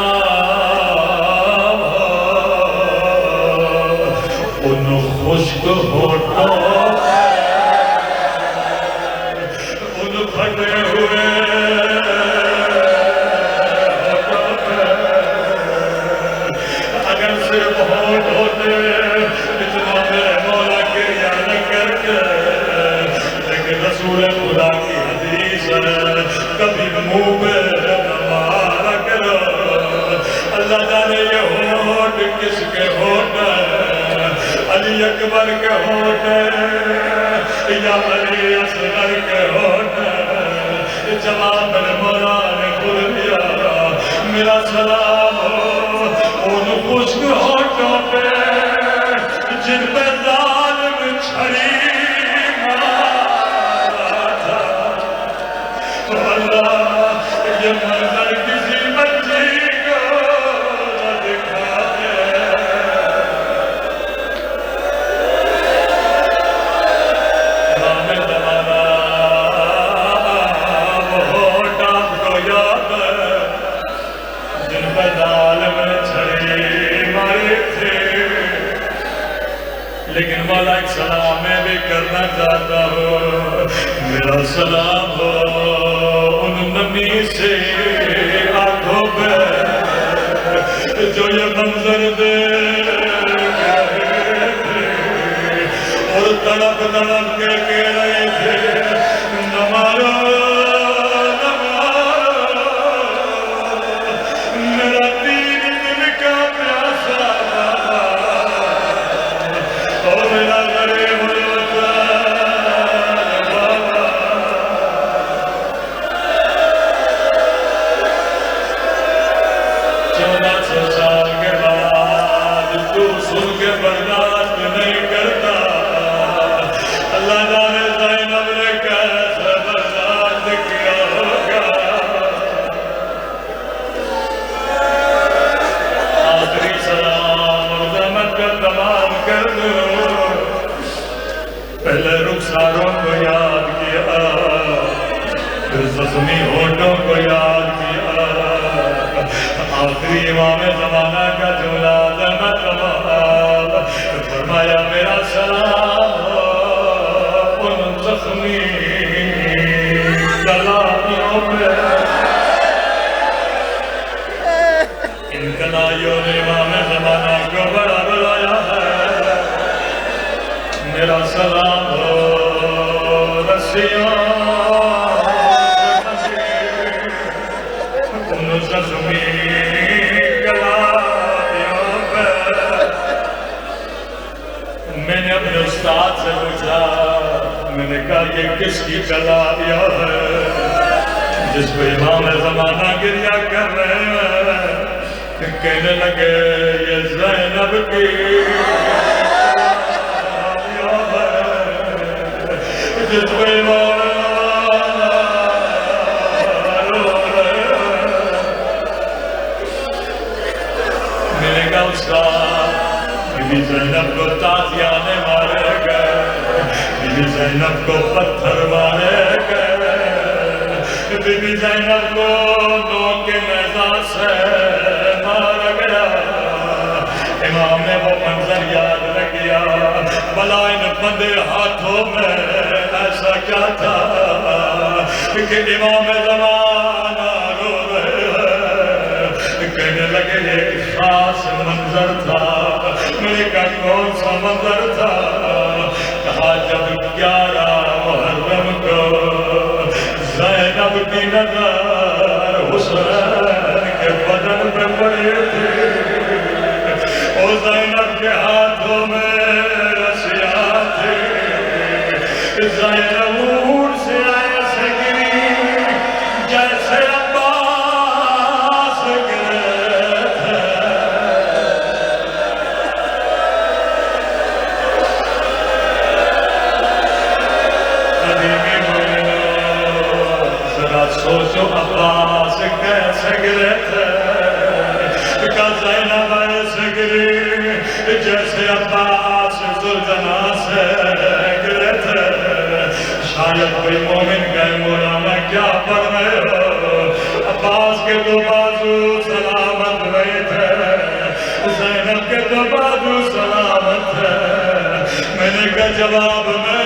ان خشک ہونٹوں ان پھٹے ہوئے ہونٹوں پہ، اگر صرف ہونٹ ہوتے اتنا میرے مولا گریہ نہ کرتے، لیکن رسول خدا کی حدیث ہے کبھی منہ پہ نہ مارا کرو۔ اللہ جانے یہ ہونٹ کس کے ہونٹ ہیں، علی اکبر کے ہونٹ ہیں یا علی اصغر کے ہونٹ ہیں؟ جواب میرے مولا نے خود دیا، میرا سلام ہو ان خشک ہونٹوں پہ جن پہ ظالم چھری مارا تھا۔ تو اللہ یہ منظر کسی بچی کو نہ دکھا دے۔ امام زمانہ وہ ہونٹ آپ کو یاد ہے جن پہ ظالم نے چھری ماری تھی، لیکن مولا ایک سلام میں بھی کرنا چاہتا ہوں، میرا سلام ہو ان نمی سے آنکھوں پہ جو یہ منظر دیکھ رہے تھے اور تڑپ تڑپ کے کہہ رہے تھے نہ مارو نہ مارو، میرا تین دل کا پیاسا اور میرا غریب سال کے بعد تو سن کے برداشت نہیں کرتا، اللہ جانے اشاروں کو یاد کیا، پھر زخمی ہونٹوں کو یاد کیا، آخری امام زمانہ کا جو لازم کمال، فرمایا میرا سلام ان زخمی کلامیوں پہ، ان کلائیوں نے امام زمانہ کو بڑا بلایا ہے، میرا سلام ہو رسیوں ان زخمی کلامیوں پہ۔ میں نے اپنے استاد سے پوچھا، میں نے کہا یہ کس کی کلامیہ ہے جس پہ امام زمانہ گریہ کر رہے ہیں؟ کہنے لگے یہ زینب کی کلامیہ ہے جس پہ امام زمانہ رو رہے ہیں۔ میں نے کہا استاد، بی بی زینب کو تازیانے مارے گئے، بی بی زینب کو پتھر مارے گئے، بی بی زینب کو نوک کے نیزہ سے مارا گیا۔ امام نے وہ منظر یاد رکھیا، بھلا ان بندے ہاتھوں میں ایسا کیا تھا کہ امام زمانہ رو رہے ہیں؟ کہنے لگے ایک خاص منظر تھا۔ میں نے کہا کون سا منظر تھا؟ کہا جب 11 محرم کو زینب کی نظر حسین کے بدن پہ پڑی تھی، اور زینب کے ہاتھوں میں رسیاں تھی، زینب اونٹ سے ایسے گری جیسے عباس گرے تھے۔ قدیمی مومنوں ذرا سوچو عباس کیسے گرے تھے، کہ زینب ایسے گری جیسے عباس ذوالجنا سے گرے تھے۔ شاید کوئی مومن کہے مولانا کیا پڑھ رہے ہو؟ عباس کے تو بازو سلامت رہے تھے، زینب کے تو بازو سلامت تھے۔ میں نے کہا جواب میں